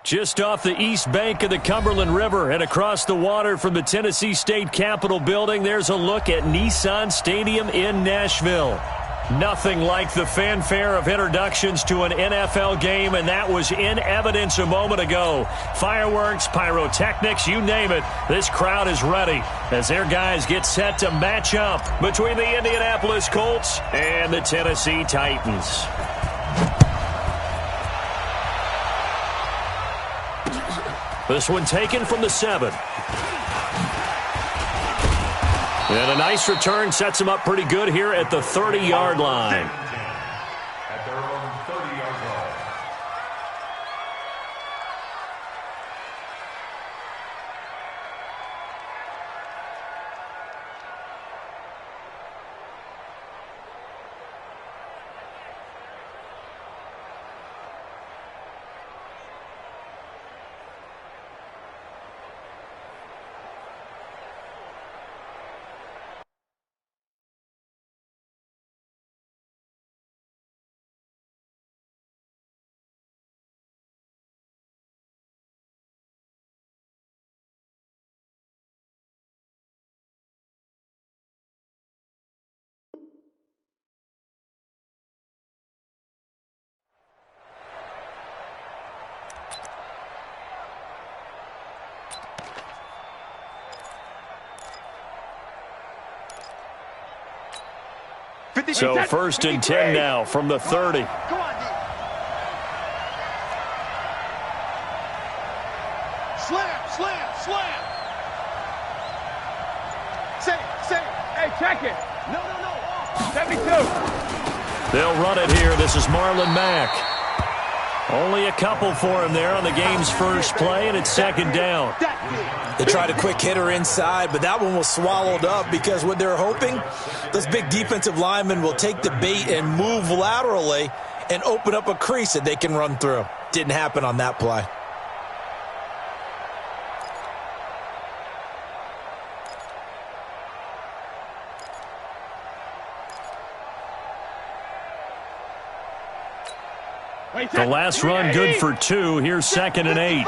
Just off the east bank of the Cumberland River and across the water from the Tennessee State Capitol building, there's a look at Nissan Stadium in Nashville. Nothing like the fanfare of introductions to an NFL game, and that was in evidence a moment ago. Fireworks, pyrotechnics, you name it. This crowd is ready as their guys get set to match up between the Indianapolis Colts and the Tennessee Titans. This one taken from the 7. And a nice return sets him up pretty good here at the 30-yard line. At their own 30-yard line. So 1st and 10 now from the 30. Slam. Say. Hey, check it. No. 72. They'll run it here. This is Marlon Mack. Only a couple for him there on the game's first play, and it's 2nd down. They tried a quick hitter inside, but that one was swallowed up because what they're hoping, those big defensive linemen will take the bait and move laterally and open up a crease that they can run through. Didn't happen on that play. The last run good for 2. Here's 2nd and 8. You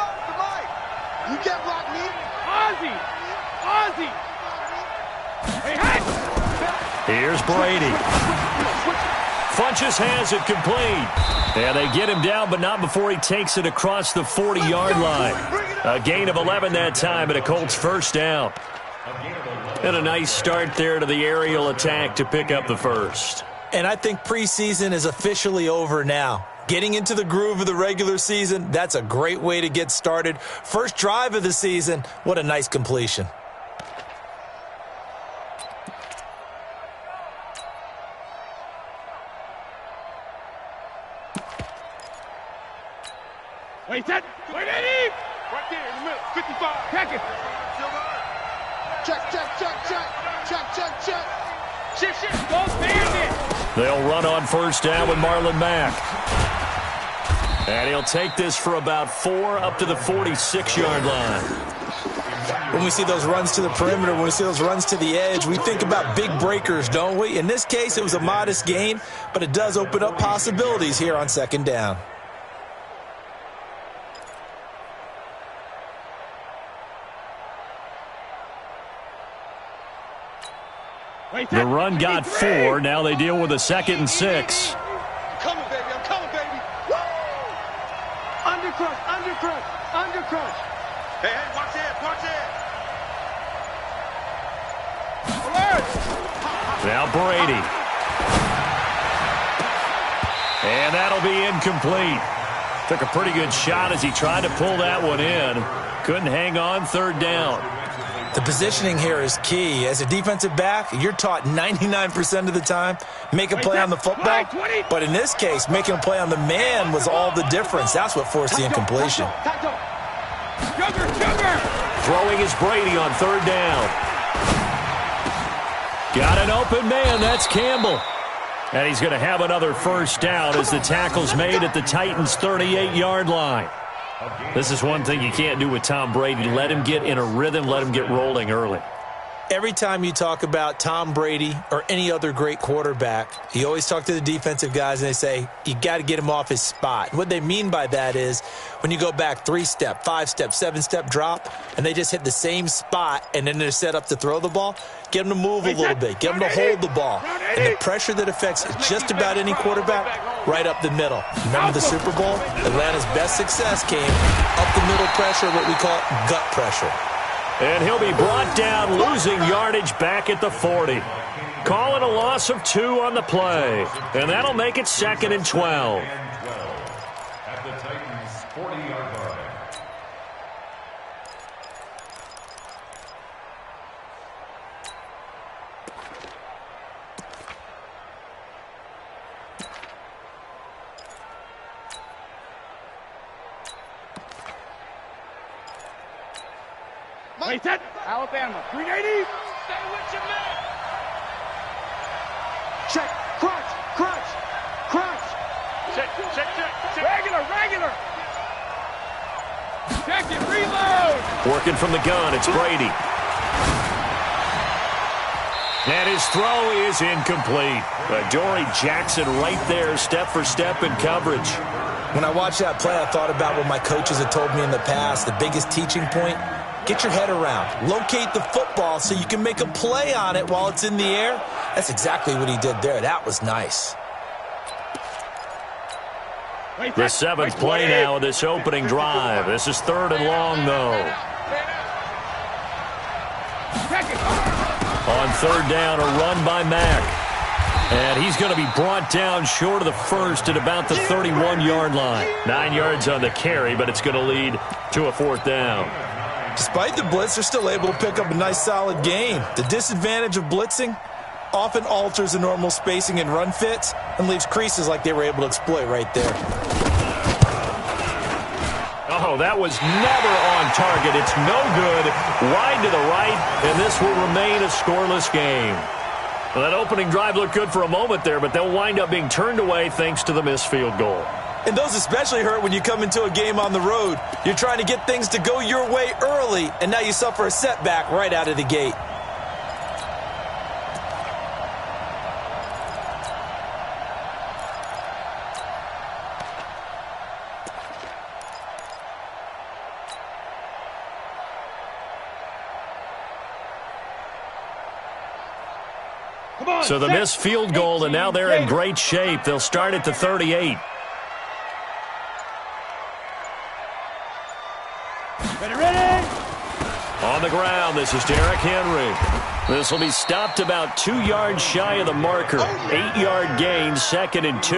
get blocked, me. Ozzy. Hey. Here's Brady. Funches has it complete. And they get him down, but not before he takes it across the 40-yard line. A gain of 11 that time, and a Colts 1st down. And a nice start there to the aerial attack to pick up the 1st. And I think preseason is officially over now. Getting into the groove of the regular season, that's a great way to get started. First drive of the season, what a nice completion. Wait, Eddie! Right there in the middle, 55. Check it. Check. Shit. Go bandit. They'll run on 1st down with Marlon Mack. And he'll take this for about 4 up to the 46-yard line. When we see those runs to the perimeter, when we see those runs to the edge, we think about big breakers, don't we? In this case, it was a modest gain, but it does open up possibilities here on 2nd down. The run got 4. Now they deal with a 2nd and 6. I'm coming, baby. Woo! Undercrush. Hey, watch it. Alert! Now Brady. And that'll be incomplete. Took a pretty good shot as he tried to pull that one in. Couldn't hang on. 3rd down. The positioning here is key. As a defensive back, you're taught 99% of the time, make a play on the football. But in this case, making a play on the man was all the difference. That's what forced the incompletion. Sugar! Throwing is Brady on 3rd down. Got an open man. That's Campbell. And he's going to have another 1st down as the tackle's made at the Titans' 38-yard line. This is one thing you can't do with Tom Brady. Let him get in a rhythm. Let him get rolling early. Every time you talk about Tom Brady or any other great quarterback, you always talk to the defensive guys and they say, you got to get him off his spot. What they mean by that is when you go back 3-step, 5-step, 7-step drop, and they just hit the same spot and then they're set up to throw the ball, get them to move a little bit, get them to hold the ball. And the pressure that affects just about any quarterback, right up the middle. Remember the Super Bowl? Atlanta's best success came up the middle pressure, what we call gut pressure. And he'll be brought down, losing yardage back at the 40. Call it a loss of 2 on the play. And that'll make it 2nd and 12. At the Titans' 40-yard line. Play set. Alabama. 380. Stay with your man. Check. Crunch. Crunch. Crunch. Check. Check. Check. Regular. Regular. Check it. Reload. Working from the gun, it's Brady. And his throw is incomplete. Dory Jackson right there, step for step in coverage. When I watched that play, I thought about what my coaches had told me in the past. The biggest teaching point, get your head around. Locate the football so you can make a play on it while it's in the air. That's exactly what he did there. That was nice. The 7th play now of this opening drive. This is 3rd and long, though. On 3rd down, a run by Mack. And he's going to be brought down short of the first at about the 31-yard line. 9 yards on the carry, but it's going to lead to a 4th down. Despite the blitz, they're still able to pick up a nice, solid gain. The disadvantage of blitzing often alters the normal spacing and run fits and leaves creases like they were able to exploit right there. Oh, that was never on target. It's no good. Wide to the right, and this will remain a scoreless game. Well, that opening drive looked good for a moment there, but they'll wind up being turned away thanks to the missed field goal. And those especially hurt when you come into a game on the road. You're trying to get things to go your way early, and now you suffer a setback right out of the gate. So the missed field goal, and now they're in great shape. They'll start at the 38. Ready? On the ground, this is Derrick Henry. This will be stopped about 2 yards shy of the marker. 8-yard gain, 2nd and 2.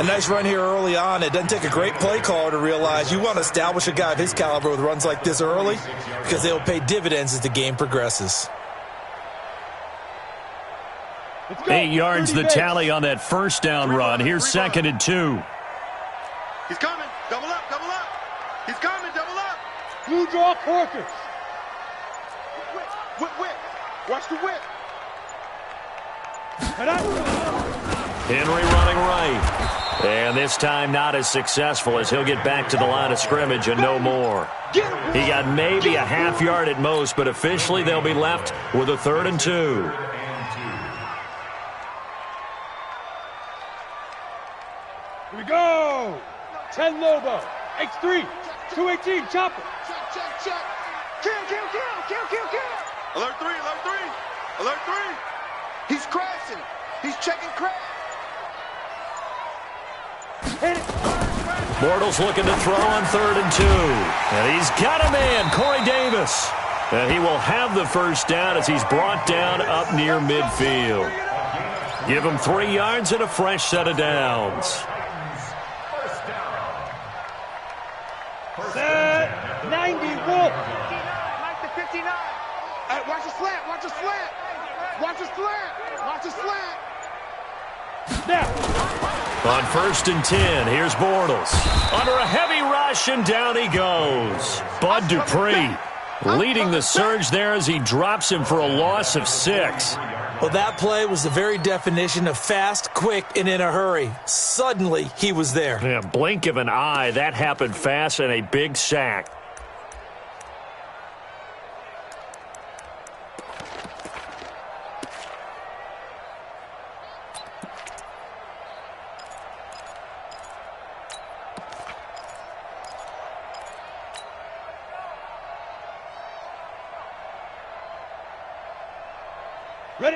A nice run here early on. It doesn't take a great play caller to realize you want to establish a guy of his caliber with runs like this early because they'll pay dividends as the game progresses. 8 yards the tally on that first down run. Here's 2nd and 2. He's coming. Double up. Double up. He's coming. Double up. Blue draw Corkers. Whip. Whip. Watch the whip. Henry running right. And this time not as successful as he'll get back to the line of scrimmage and no more. He got maybe a half yard at most, but officially they'll be left with a 3rd and 2. Here we go. 10 Lobo. X3. 218. Chopper. Check. Kill. Alert 3. Alert 3. He's crashing. He's checking crash. Hit it. Bortles looking to throw on 3rd and 2. And he's got a man, Corey Davis. And he will have the first down as he's brought down up near midfield. Give him 3 yards and a fresh set of downs. Set 90, Wolf. 59. Watch the slant. Watch the slant. Watch the slant. Watch the slant. Snap. On 1st and 10, here's Bortles. Under a heavy rush, and down he goes. Bud Dupree leading the surge there as he drops him for a loss of 6. Well, that play was the very definition of fast, quick, and in a hurry. Suddenly, he was there. Yeah, blink of an eye, that happened fast, and a big sack.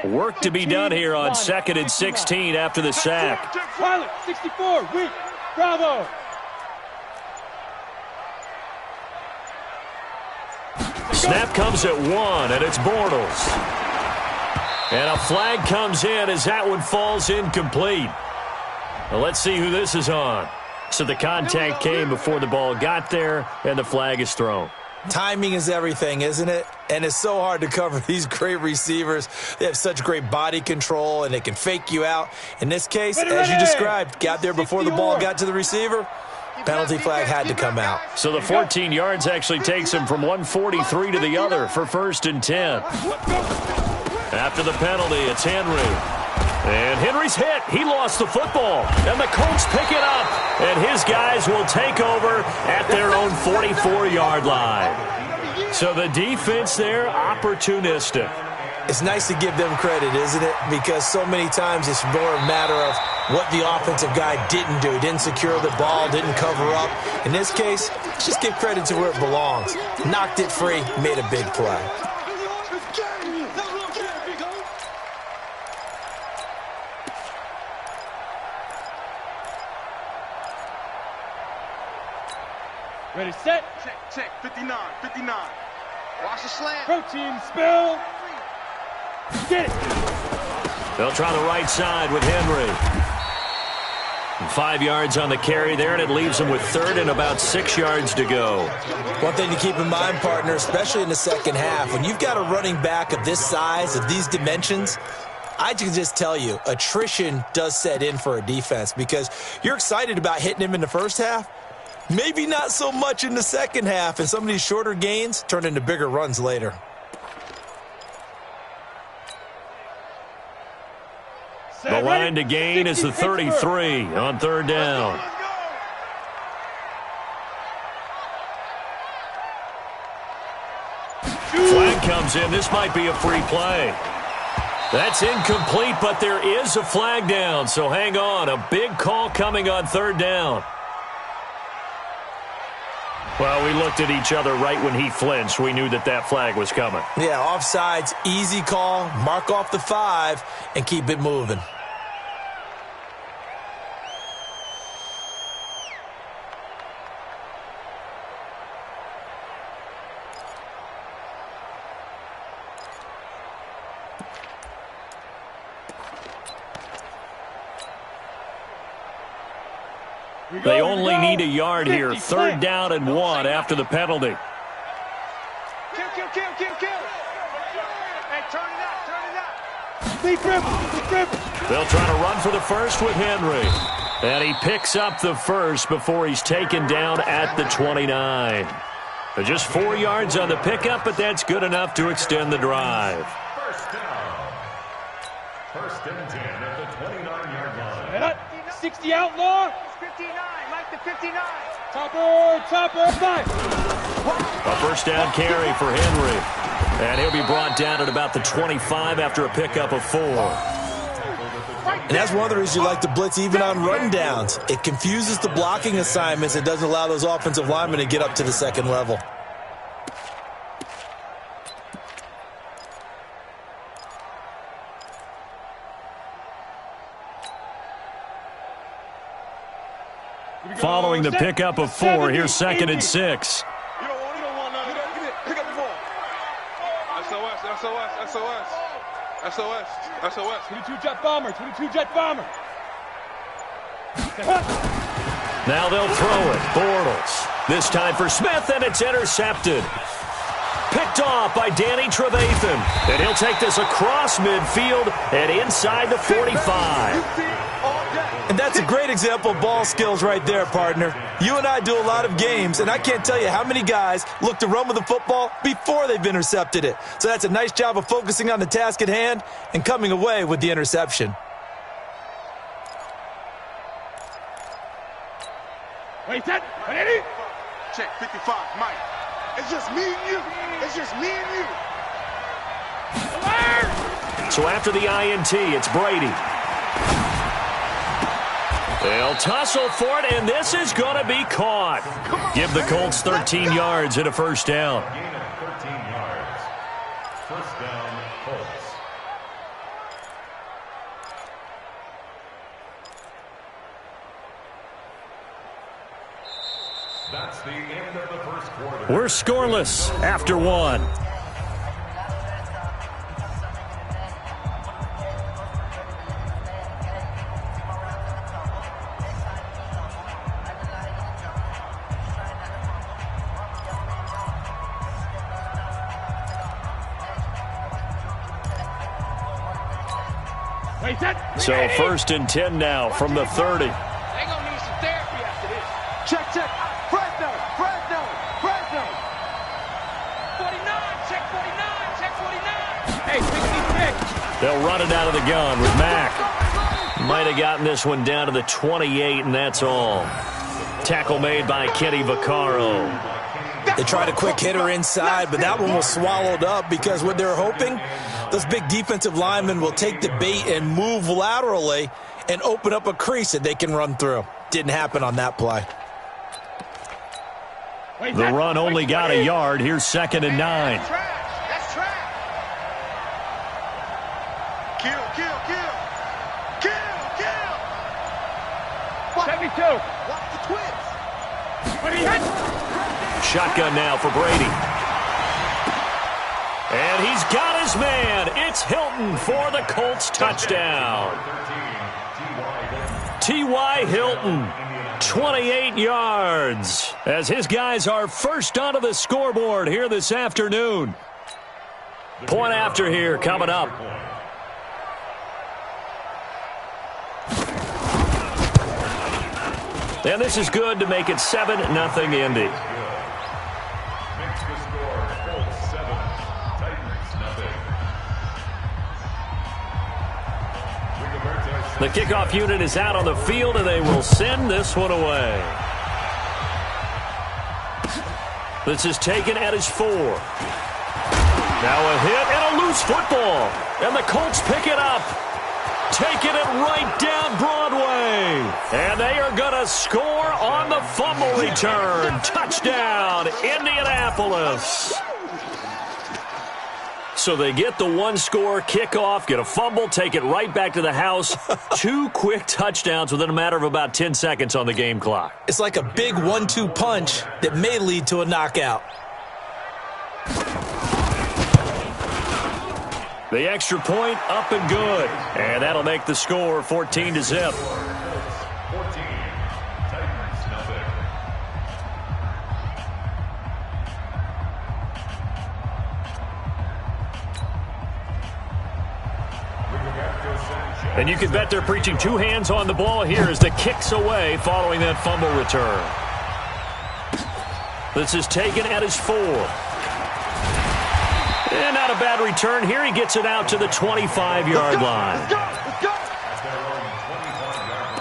Work to be done here on 2nd and 16 after the sack. Pilot, 64, weak. Bravo. Snap comes at 1, and it's Bortles. And a flag comes in as that one falls incomplete. Well, let's see who this is on. So the contact came before the ball got there, and the flag is thrown. Timing is everything, isn't it? And it's so hard to cover these great receivers. They have such great body control, and they can fake you out. In this case, as you described, got there before the ball got to the receiver. Penalty flag had to come out. So the 14 yards actually takes him from 143 to the other for 1st and 10. After the penalty, it's Henry. And Henry's hit. He lost the football. And the Colts pick it up. And his guys will take over at their own 44-yard line. So the defense there, opportunistic. It's nice to give them credit, isn't it? Because so many times it's more a matter of what the offensive guy didn't do. Didn't secure the ball, didn't cover up. In this case, just give credit to where it belongs. Knocked it free, made a big play. Ready, set. Check, 59, 59. Watch the slant. Protein spill. Get it. They'll try the right side with Henry. 5 yards on the carry there, and it leaves them with 3rd and about 6 yards to go. One thing to keep in mind, partner, especially in the second half, when you've got a running back of this size, of these dimensions, I can just tell you, attrition does set in for a defense because you're excited about hitting him in the first half. Maybe not so much in the second half, and some of these shorter gains turn into bigger runs later. The line to gain is the 33 on 3rd down. Flag comes in. This might be a free play. That's incomplete, but there is a flag down, so hang on. A big call coming on 3rd down. Well, we looked at each other right when he flinched. We knew that that flag was coming. Yeah, offsides, easy call, mark off the 5, and keep it moving. They only need a yard here. 3rd down and 1 after the penalty. Kill. Hey, turn it out. Deep rip. They'll try to run for the first with Henry. And he picks up the first before he's taken down at the 29. Just 4 yards on the pickup, but that's good enough to extend the drive. 1st down. 1st and 10 at the 29-yard line. 60 outlaw. 59, Mike the 59. Topper, 5. A 1st down carry for Henry. And he'll be brought down at about the 25 after a pickup of 4. And that's one of the reasons you like to blitz even on run downs. It confuses the blocking assignments. It doesn't allow those offensive linemen to get up to the second level. Following the pickup of 4, here's 2nd and 6. You don't want none of that. Pick up the ball. SOS. 22 jet bomber. Now they'll throw it. Bortles. This time for Smith, and it's intercepted. Picked off by Danny Trevathan. And he'll take this across midfield and inside the 45. And that's a great example of ball skills right there, partner. You and I do a lot of games, and I can't tell you how many guys look to run with the football before they've intercepted it. So that's a nice job of focusing on the task at hand and coming away with the interception. Wait, set. Ready? Check, 55, Mike. It's just me and you. So after the INT, it's Brady. They'll tussle for it, and this is going to be caught. Give the Colts 13 yards and a 1st down. Gain of 13 yards. 1st down, Colts. That's the end of the first quarter. We're scoreless after one. So 1st and 10 now from the 30. They're going to need some therapy after this. Check, check. Fresno, Fresno, Fresno. 49, check 49, check 49. Hey, 66. They'll run it out of the gun with Mack. Might have gotten this one down to the 28, and that's all. Tackle made by Kenny Vaccaro. They tried a quick hitter inside, but that one was swallowed up because what they're hoping, those big defensive linemen will take the bait and move laterally and open up a crease that they can run through. Didn't happen on that play. The run only got a yard. Here's 2nd and 9. That's trash. Kill, kill, kill. Kill, kill. 72. Watch the twins. Shotgun now for Brady. And he's got his man. It's Hilton for the Colts touchdown. T.Y. Hilton, 28 yards, as his guys are first onto the scoreboard here this afternoon. Point after here coming up. And this is good to make it 7-0 Indy. Makes the score Colts 7, Titans nothing. The kickoff unit is out on the field, and they will send this one away. This is taken at his 4. Now a hit and a loose football. And the Colts pick it up. Taking it right down Broadway. And they are going to score on the fumble return. Touchdown, Indianapolis. So they get the one-score kickoff, get a fumble, take it right back to the house. 2 quick touchdowns within a matter of about 10 seconds on the game clock. It's like a big 1-2 punch that may lead to a knockout. The extra point up and good. And that'll make the score 14-0. 14, Titans nothing. And you can bet they're preaching 2 hands on the ball here as the kick's away following that fumble return. This is taken at his 4. And not a bad return here. He gets it out to the 25-yard line. Let's go. At their own 25-yard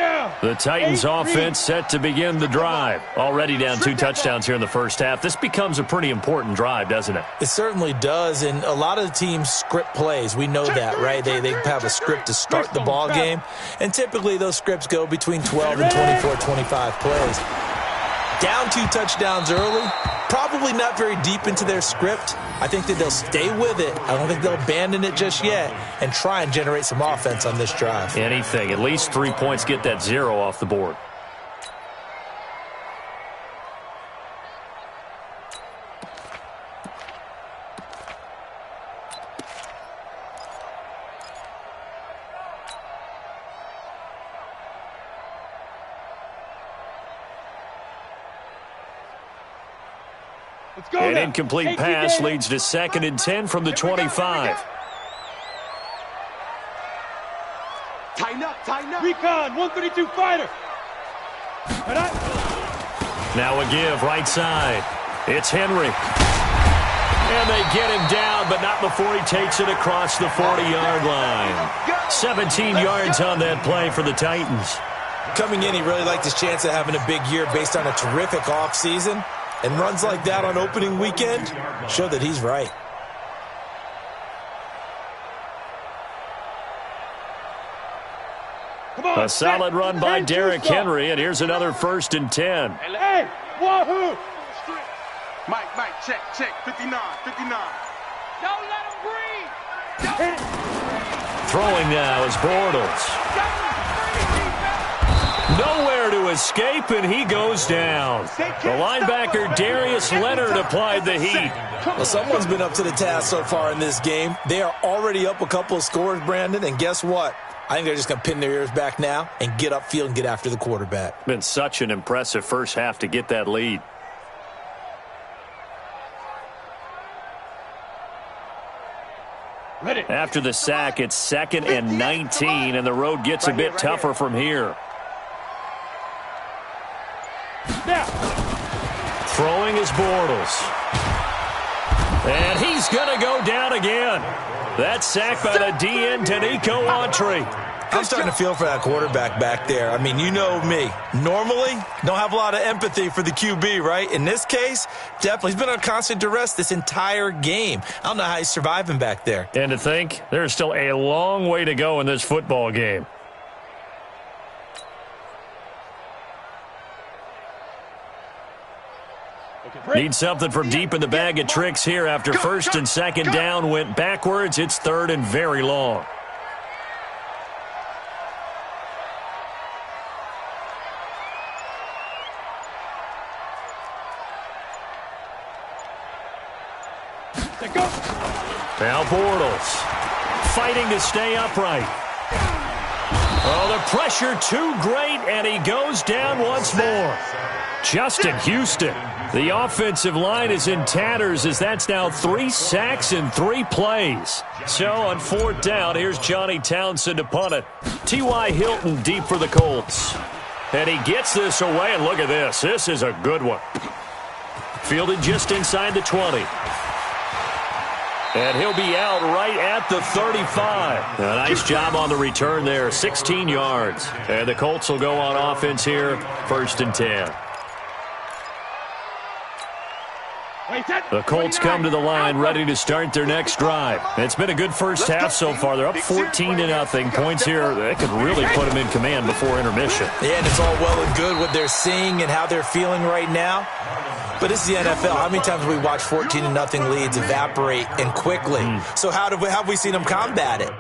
line. The Titans offense set to begin the drive. Already down 2 touchdowns here in the first half. This becomes a pretty important drive, doesn't it? It certainly does, and a lot of the teams script plays. We know that, right? They have a script to start the ball game, and typically those scripts go between 12 and 24, 25 plays. Down 2 touchdowns early, probably not very deep into their script. I think that they'll stay with it. I don't think they'll abandon it just yet and try and generate some offense on this drive. Anything. At least 3 points, get that 0 off the board. An incomplete pass leads to 2nd and 10 from the 25. Tighten up, tighten up. Recon, 132 fighter. Now a give right side. It's Henry. And they get him down, but not before he takes it across the 40-yard line. 17 yards on that play for the Titans. Coming in, he really liked his chance of having a big year based on a terrific offseason. And runs like that on opening weekend show that he's right. A solid run by Derrick Henry, and here's another 1st and 10. Hey, wahoo! Mike, check, 59. Don't let him breathe. Throwing now is Bortles. Nowhere to escape, and he goes down. The linebacker Darius Leonard applied the heat. Well, someone's been up to the task so far in this game. They are already up a couple of scores, Brandon, and guess what? I think they're just going to pin their ears back now and get upfield and get after the quarterback. Been such an impressive first half to get that lead. After the sack, it's 2nd and 19, and the road gets a bit tougher from here. Throwing is Bortles. And he's going to go down again. That's sacked by the DN, Danico Autry. I'm starting to feel for that quarterback back there. I mean, you know me. Normally, don't have a lot of empathy for the QB, right? In this case, definitely. He's been on constant duress this entire game. I don't know how he's surviving back there. And to think, there's still a long way to go in this football game. Need something from deep in the bag of tricks here after 1st and 2nd down went backwards. It's 3rd and very long. Now Bortles fighting to stay upright. Oh, the pressure too great, and he goes down once more. Justin Houston. The offensive line is in tatters as that's now 3 sacks in 3 plays. So on 4th down, here's Johnny Townsend to punt it. T.Y. Hilton deep for the Colts. And he gets this away, and look at this. This is a good one. Fielded just inside the 20. And he'll be out right at the 35. A nice job on the return there, 16 yards. And the Colts will go on offense here, 1st and 10. The Colts come to the line ready to start their next drive. It's been a good first half so far. They're up 14-0. Points here that could really put them in command before intermission. Yeah, and it's all well and good what they're seeing and how they're feeling right now. But this is the NFL. How many times have we watched 14-0 leads evaporate and quickly? So how have we seen them combat it?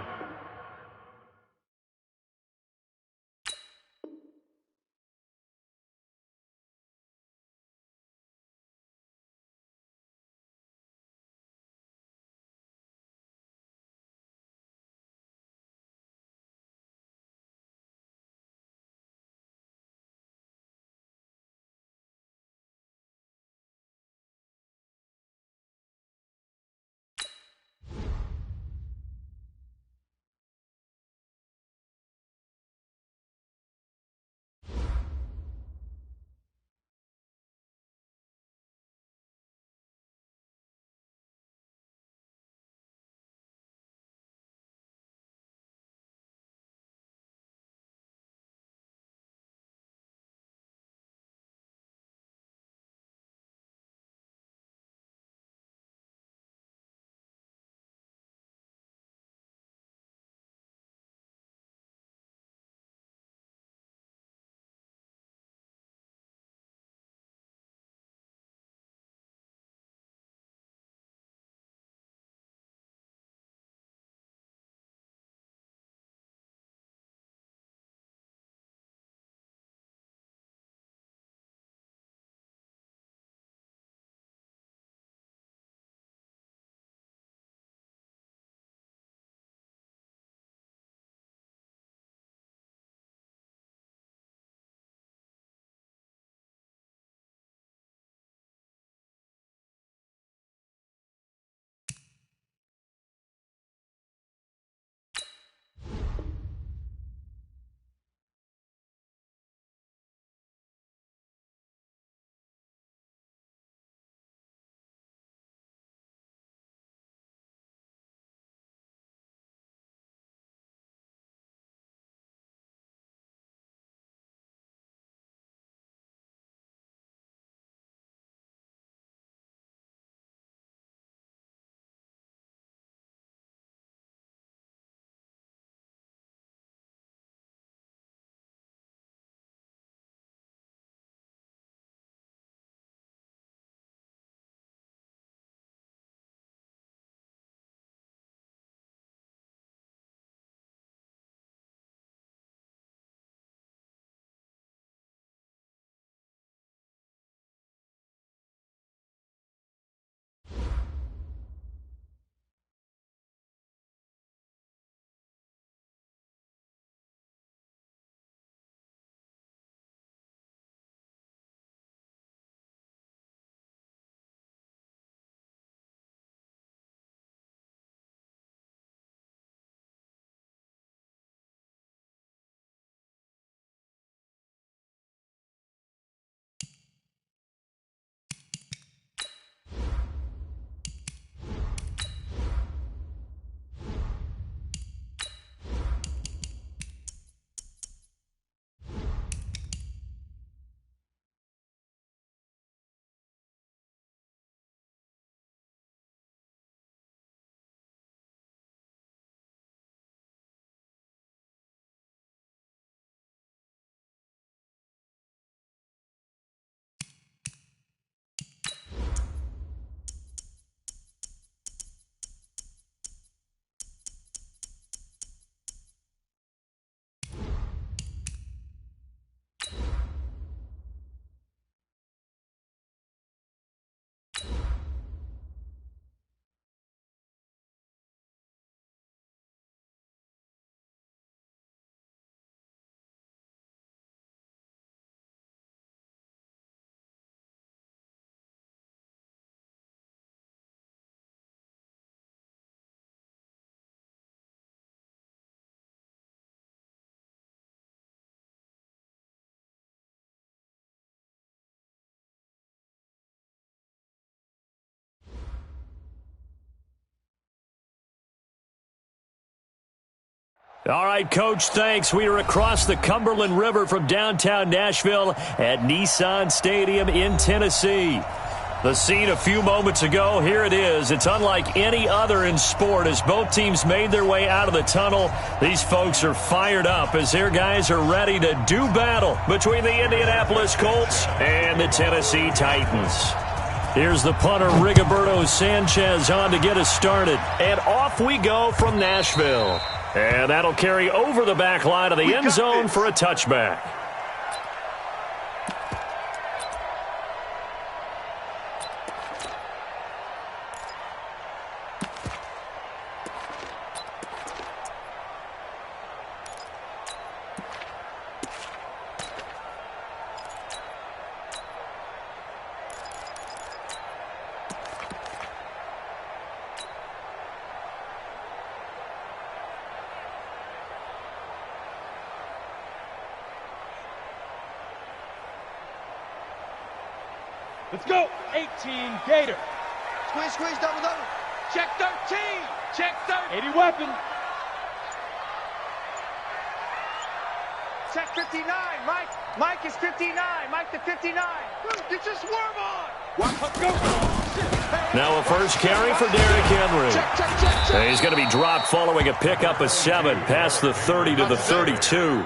All right, Coach, thanks. We are across the Cumberland River from downtown Nashville at Nissan Stadium in Tennessee. The scene a few moments ago, here it is. It's unlike any other in sport as both teams made their way out of the tunnel. These folks are fired up as their guys are ready to do battle between the Indianapolis Colts and the Tennessee Titans. Here's the punter, Rigoberto Sanchez, on to get us started. And off we go from Nashville. And that'll carry over the back line of the end zone for a touchback. Let's go. 18, Gator. Squeeze, double. Check 13. Check 13. 80 weapon. Check 59. Mike is 59. Mike to 59. Get your swarm on. Go. Now a first carry for Derrick Henry. Check. He's going to be dropped following a pickup of 7 past the 30 to the 32.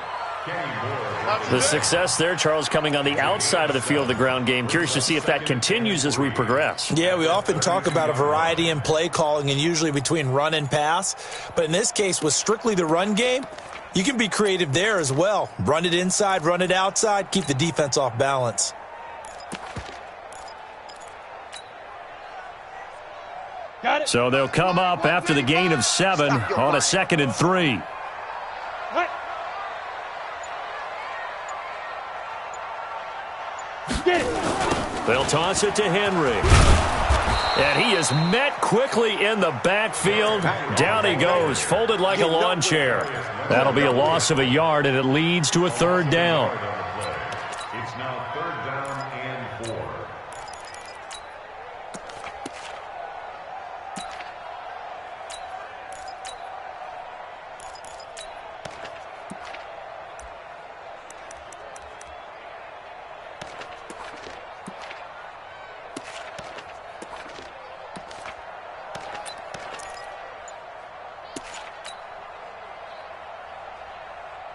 The success there, Charles, coming on the outside of the field of the ground game. Curious to see if that continues as we progress. Yeah, we often talk about a variety in play calling and usually between run and pass. But in this case, with strictly the run game, you can be creative there as well. Run it inside, run it outside, keep the defense off balance. Got it. So they'll come up after the gain of 7 on a 2nd and 3. What? Get it. They'll toss it to Henry. And he is met quickly in the backfield. Down he goes, folded like a lawn chair. That'll be a loss of a yard, and it leads to a 3rd down. It's now 3rd down and 4.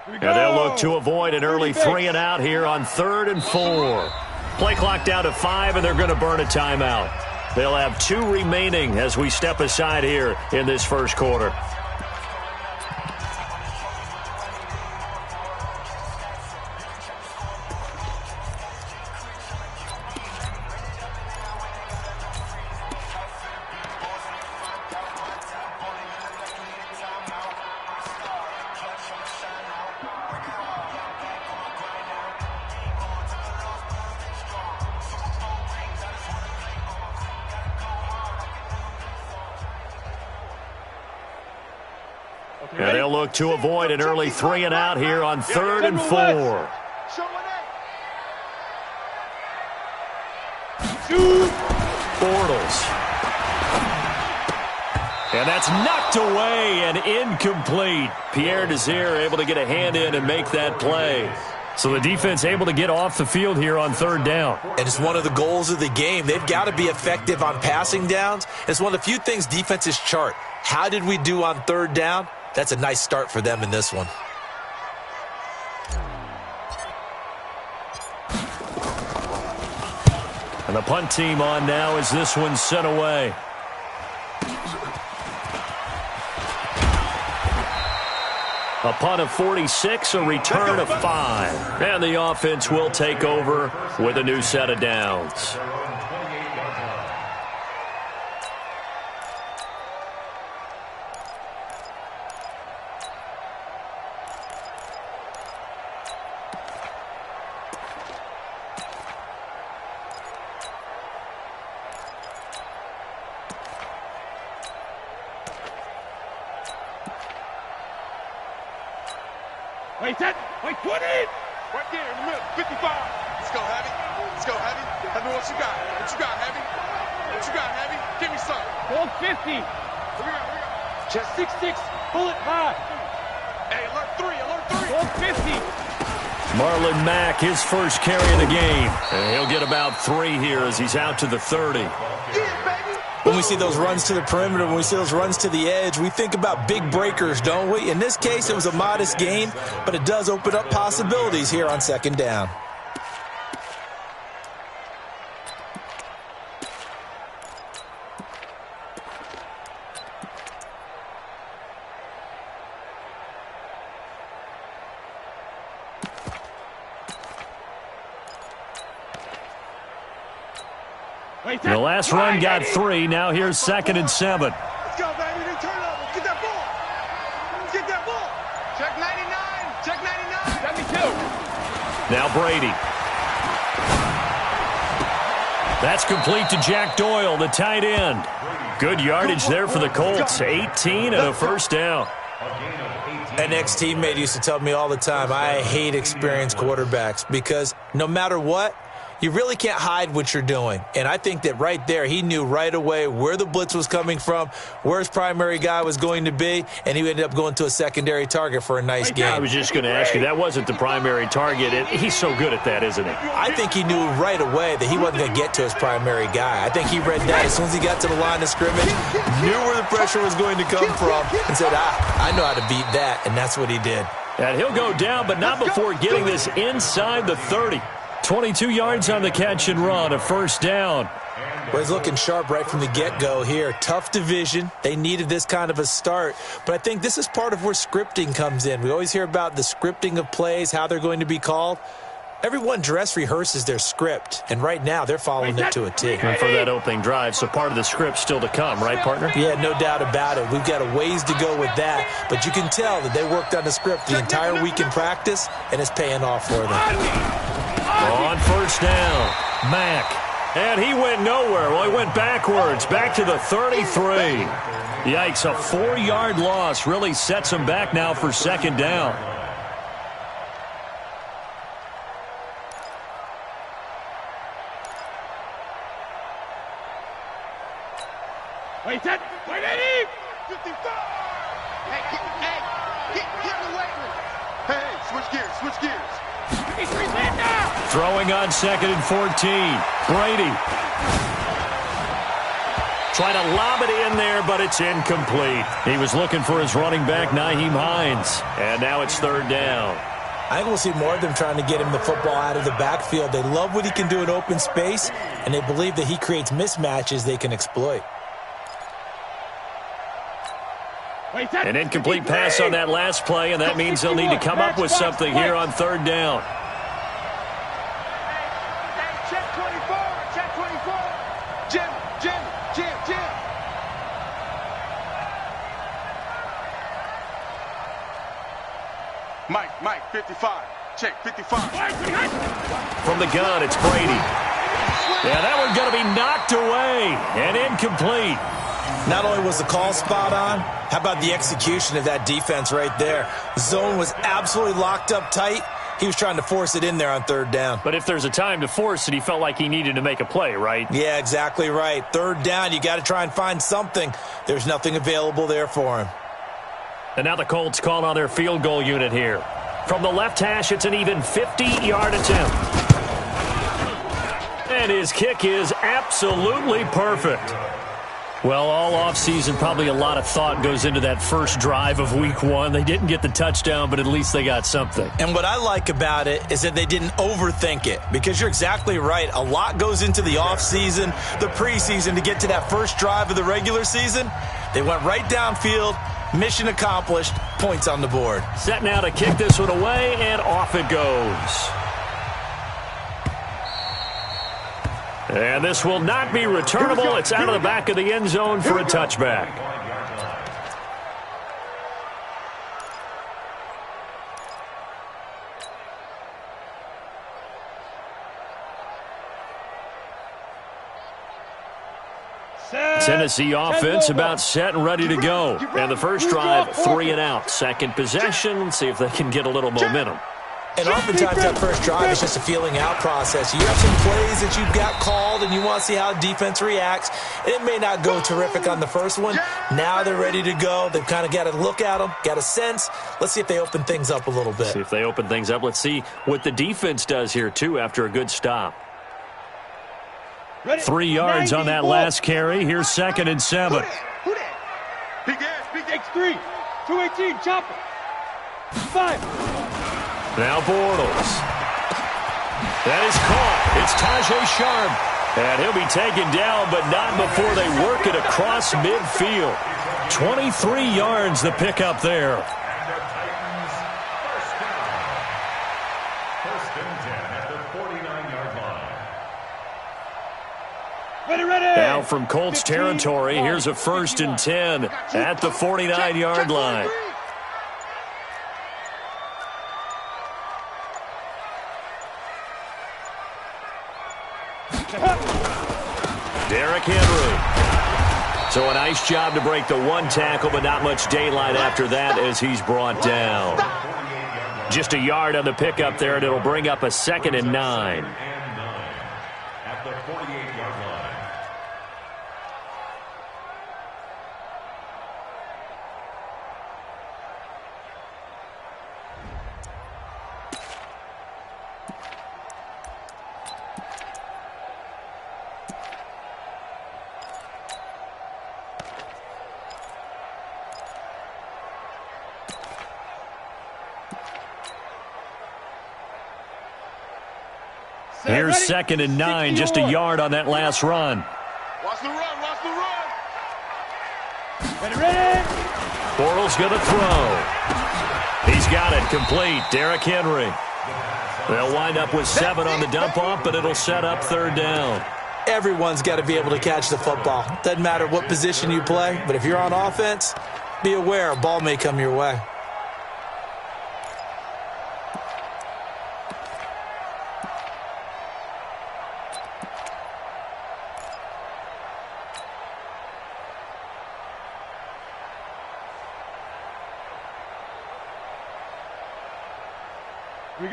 And they'll look to avoid an early 3 and out here on 3rd and 4. Play clock down to 5, and they're going to burn a timeout. They'll have 2 remaining as we step aside here in this first quarter. And they'll look to avoid an early 3 and out here on 3rd and 4. Bortles. And that's knocked away and incomplete. Pierre Desir able to get a hand in and make that play. So the defense able to get off the field here on 3rd down. And it's one of the goals of the game. They've got to be effective on passing downs. It's one of the few things defenses chart. How did we do on 3rd down? That's a nice start for them in this one. And the punt team on now as this one's sent away. A punt of 46, a return of 5. And the offense will take over with a new set of downs. Wait, 20. Right there in the middle, 55. Let's go, Heavy. Let's go, Heavy. Heavy, what you got? What you got, Heavy? What you got, Heavy? Give me some. Gold 50. Here we go. Chest 6'6", bullet high. Hey, alert 3, alert 3. 50. Marlon Mack, his first carry of the game. And he'll get about 3 here as he's out to the 30. When we see those runs to the perimeter, when we see those runs to the edge, we think about big breakers, don't we? In this case, it was a modest gain, but it does open up possibilities here on second down. The last run got 3. Now here's 2nd and 7. Let's go, baby. They turn over. Get that ball. Get that ball. Check 99. Check 99. 72. Now Brady. That's complete to Jack Doyle, the tight end. Good yardage there for the Colts. 18 and a first down. An ex-teammate used to tell me all the time, I hate experienced quarterbacks because no matter what, you really can't hide what you're doing. And I think that right there, he knew right away where the blitz was coming from, where his primary guy was going to be, and he ended up going to a secondary target for a nice game. I was just going to ask you, that wasn't the primary target. He's so good at that, isn't he? I think he knew right away that he wasn't going to get to his primary guy. I think he read that as soon as he got to the line of scrimmage, knew where the pressure was going to come from, and said, I know how to beat that, and that's what he did. And he'll go down, but not before getting this inside the 30. 22 yards on the catch and run, a first down. Well, he's looking sharp right from the get-go here. Tough division. They needed this kind of a start. But I think this is part of where scripting comes in. We always hear about the scripting of plays, how they're going to be called. Everyone dress rehearses their script, and right now they're following it to a T. And for that opening drive, so part of the script still to come, right, partner? Yeah, no doubt about it. We've got a ways to go with that, but you can tell that they worked on the script the entire week in practice, and it's paying off for them. On first down, Mack. And he went nowhere. Well, he went backwards, back to the 33. Yikes, a 4-yard loss really sets him back now for second down. Wait at him! 55. Hey, get in the weight room. Hey, switch gears. Throwing on 2nd and 14. Brady. Trying to lob it in there, but it's incomplete. He was looking for his running back, Nyheim Hines. And now it's third down. I think we'll see more of them trying to get him the football out of the backfield. They love what he can do in open space, and they believe that he creates mismatches they can exploit. An incomplete pass on that last play, and that means they'll need to come up with something here on third down. Check 24. Check 24. Jim. Mike, 55. Check 55. From the gun, it's Brady. Yeah, that one's going to be knocked away and incomplete. Not only was the call spot on, how about the execution of that defense right there? The zone was absolutely locked up tight. He was trying to force it in there on third down. But if there's a time to force it, he felt like he needed to make a play, right? Yeah, exactly right. Third down, you got to try and find something. There's nothing available there for him. And now the Colts call on their field goal unit here. From the left hash, it's an even 50-yard attempt. And his kick is absolutely perfect. Well, all offseason, probably a lot of thought goes into that first drive of week 1. They didn't get the touchdown, but at least they got something. And what I like about it is that they didn't overthink it, because you're exactly right. A lot goes into the offseason, the preseason, to get to that first drive of the regular season. They went right downfield, mission accomplished, points on the board. Set now to kick this one away, and off it goes. And this will not be returnable. It's out of the back of the end zone for a touchback. Tennessee offense about set and ready to go. And the first drive, 3 and out. Second possession, see if they can get a little momentum. And oftentimes that first drive is just a feeling out process. You have some plays that you've got called and you want to see how defense reacts. It may not go terrific on the first one. Now they're ready to go. They've kind of got to look at them, got a sense. Let's see if they open things up a little bit. See if they open things up. Let's see what the defense does here, too, after a good stop. 3 yards on that last carry. Here's 2nd and 7. Who that? Big X3. 218, chopper. 5. Now Bortles. That is caught. It's Tajay Sharp. And he'll be taken down, but not before they work it across midfield. 23 yards the pickup there. First and 10 at the 49-yard line. Ready. Now from Colts territory, here's a 1st and 10 at the 49-yard line. Derrick Henry. So a nice job to break the 1 tackle, but not much daylight after that as he's brought down. Just a yard on the pickup there, and it'll bring up a 2nd and 9. At the 48-yard line. Here's 2nd and 9, just a yard on that last run. Watch the run, watch the run. Ready. Bortles going to throw. He's got it complete. Derrick Henry. They'll wind up with 7 on the dump-off, but it'll set up 3rd down. Everyone's got to be able to catch the football. Doesn't matter what position you play, but if you're on offense, be aware a ball may come your way.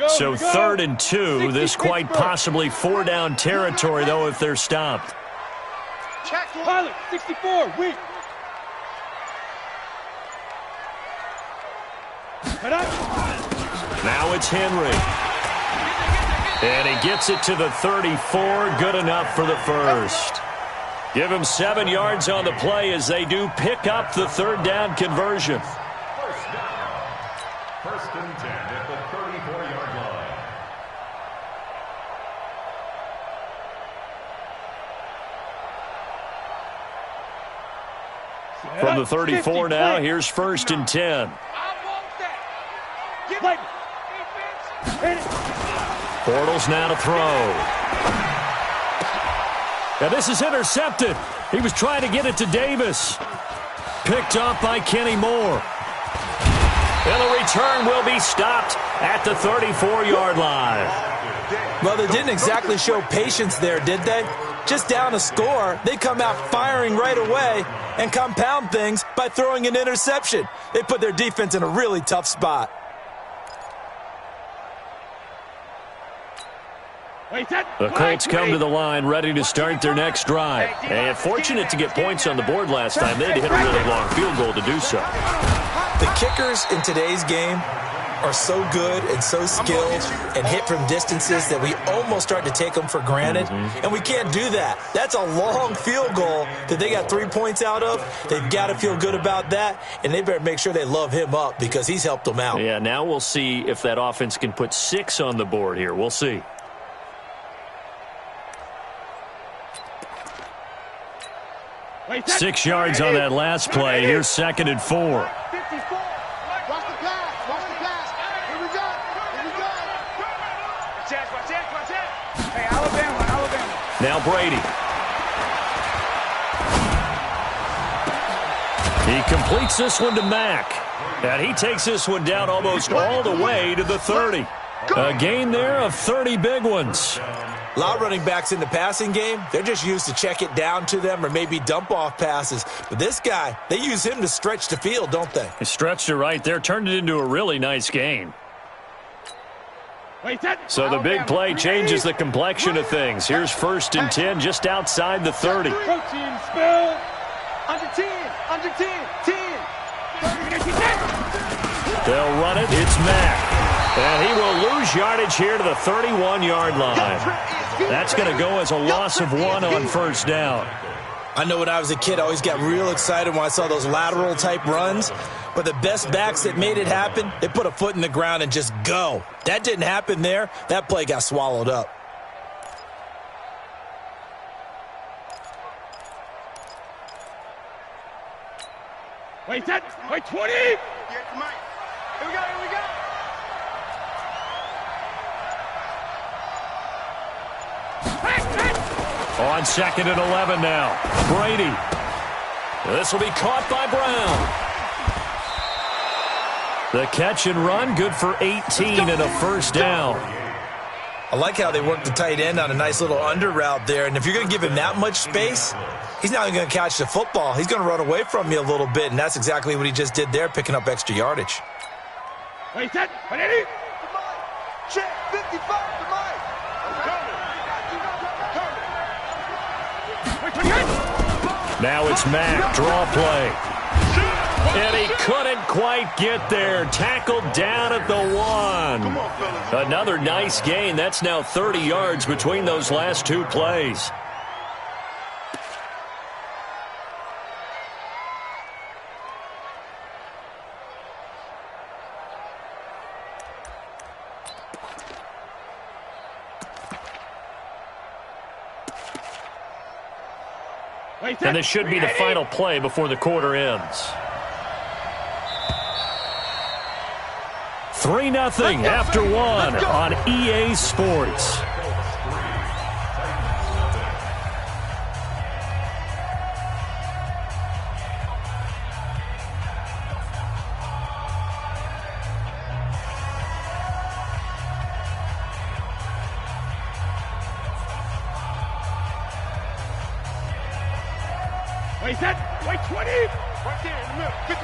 So 3rd and 2, this quite possibly 4-down territory, though, if they're stopped. Pilot, 64, weak. Now it's Henry. And he gets it to the 34, good enough for the 1st. Give him 7 yards on the play as they do pick up the 3rd down conversion. First down. 1st and 10 at the 34-yard line. From the 34 now, here's 1st and 10. Bortles now to throw. Now this is intercepted. He was trying to get it to Davis. Picked up by Kenny Moore. And the return will be stopped at the 34-yard line. Well, they didn't exactly show patience there, did they? Just down a score, they come out firing right away and compound things by throwing an interception. They put their defense in a really tough spot. The Colts come to the line ready to start their next drive. And fortunate to get points on the board last time. They had to hit a really long field goal to do so. The kickers in today's game are so good and so skilled and hit from distances that we almost start to take them for granted. And we can't do that. That's a long field goal that they got 3 points out of. They've got to feel good about that, and they better make sure they love him up because he's helped them out. Yeah, now we'll see if that offense can put 6 on the board here. We'll see. Wait, 6 yards on that last play. Here's 2nd and 4. 54. Watch the pass. Watch the pass. Here we go. Here we go. Watch it. Hey, Alabama. Now Brady. He completes this one to Mack. And he takes this one down almost all the way to the 30. A gain there of 30 big ones. A lot of running backs in the passing game, they're just used to check it down to them or maybe dump off passes. But this guy, they use him to stretch the field, don't they? He stretched it right there, turned it into a really nice gain. So the big play changes the complexion of things. Here's 1st and 10 just outside the 30. Protein spill. Under 10, under 10, 10. They'll run it. It's Mack. And he will lose yardage here to the 31-yard line. That's going to go as a loss of 1 on 1st down. I know when I was a kid, I always got real excited when I saw those lateral-type runs. But the best backs that made it happen, they put a foot in the ground and just go. That didn't happen there. That play got swallowed up. Wait, 20. Here, come on. Here we go, here we go. On 2nd and 11 now. Brady. This will be caught by Brown. The catch and run, good for 18 and a 1st down. I like how they work the tight end on a nice little under route there. And if you're going to give him that much space, he's not even going to catch the football. He's going to run away from you a little bit, and that's exactly what he just did there, picking up extra yardage. Wait, set. Ready? Check 55 to Mike. Now it's Mack, draw play. And he couldn't quite get there. Tackled down at the 1. Another nice gain. That's now 30 yards between those last 2 plays. And this should be the final play before the quarter ends. 3-0 after 1 on EA Sports. Wait, set. Wait, 20. Right there in the middle, 55.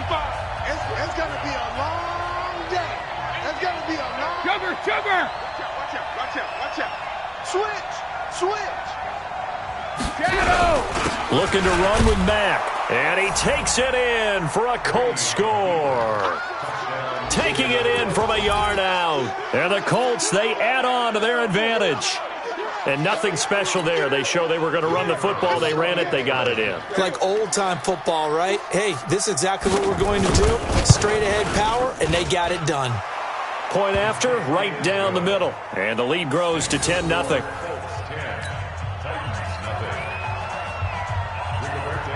It's going to be a long day. It's going to be a long Sugar. Watch out. Switch. Shadow. Looking to run with Mack. And he takes it in for a Colts score. Taking it in from a yard out. And the Colts, they add on to their advantage. And nothing special there. They show they were going to run the football. They ran it. They got it in. Like old-time football, right? Hey, this is exactly what we're going to do. Straight-ahead power, and they got it done. Point after, right down the middle. And the lead grows to 10-0.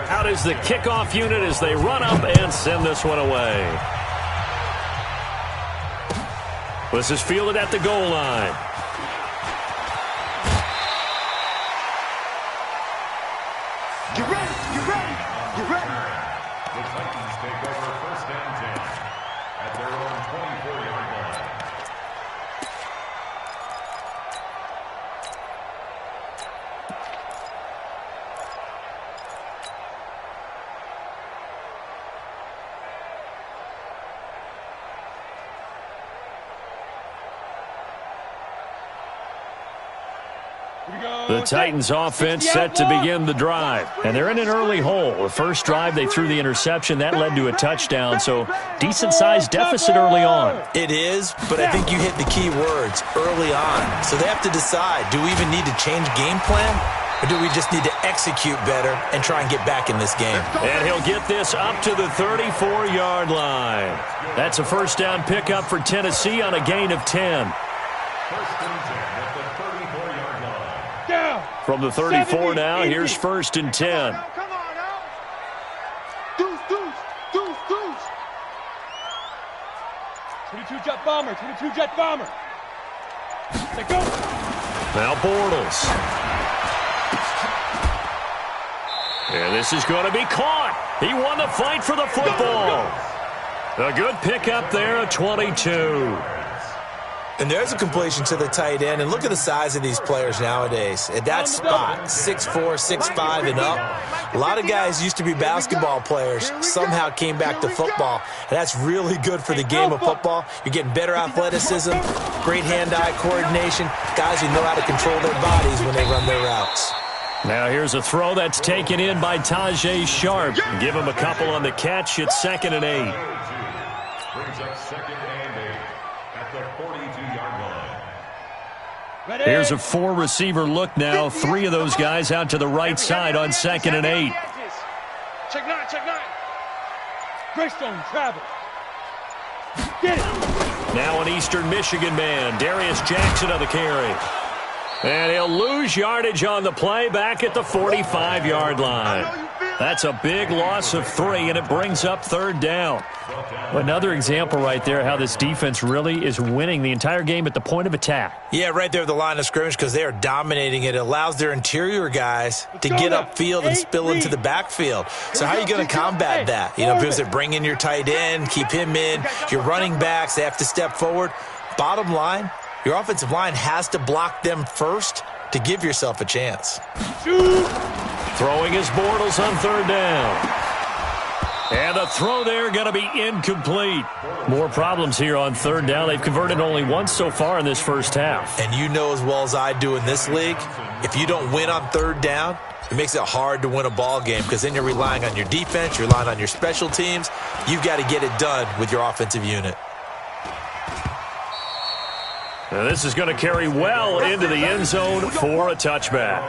Out is the kickoff unit as they run up and send this one away. This is fielded at the goal line. Get ready. The Titans take over 1st and 10 at their own 24-yard line. The Titans offense set to begin the drive. And they're in an early hole. The first drive, they threw the interception. That led to a touchdown. So decent-sized deficit early on. It is, but I think you hit the key words, early on. So they have to decide, do we even need to change game plan? Or do we just need to execute better and try and get back in this game? And he'll get this up to the 34-yard line. That's a 1st down pickup for Tennessee on a gain of 10. 1st and 10 at the 34-yard line. From the 34 now, here's 1st and 10. Come on now. Deuce. 22 jet bomber. Let go. Now Bortles. And this is going to be caught. He won the fight for the football. A good pickup there at 22. And there's a completion to the tight end. And look at the size of these players nowadays. At that spot, 6'4", 6'5", and up. A lot of guys used to be basketball players, somehow came back to football. And that's really good for the game of football. You're getting better athleticism, great hand-eye coordination, guys who know how to control their bodies when they run their routes. Now here's a throw that's taken in by Tajay Sharp. Give him a couple on the catch. It's 2nd and 8. Brings up 2nd and 8 at the 42-yard line. Here's a 4-receiver look now. 3 of those guys out to the right side on 2nd and 8. Check 9, check 9. Greystone, travel. Get it. Now an Eastern Michigan man, Darius Jackson on the carry. And he'll lose yardage on the play back at the 45-yard line. That's a big loss of 3, and it brings up 3rd down. Another example right there how this defense really is winning the entire game at the point of attack. Yeah, right there at the line of scrimmage because they are dominating it. It allows their interior guys to get upfield and spill into the backfield. So how are you going to combat that? You know, because they bring in your tight end, keep him in. Your running backs, they have to step forward. Bottom line, your offensive line has to block them first to give yourself a chance. Throwing his Bortles on 3rd down. And the throw there going to be incomplete. More problems here on 3rd down. They've converted only once so far in this first half. And you know as well as I do in this league, if you don't win on 3rd down, it makes it hard to win a ball game because then you're relying on your defense, you're relying on your special teams. You've got to get it done with your offensive unit. Now this is going to carry well into the end zone for a touchback.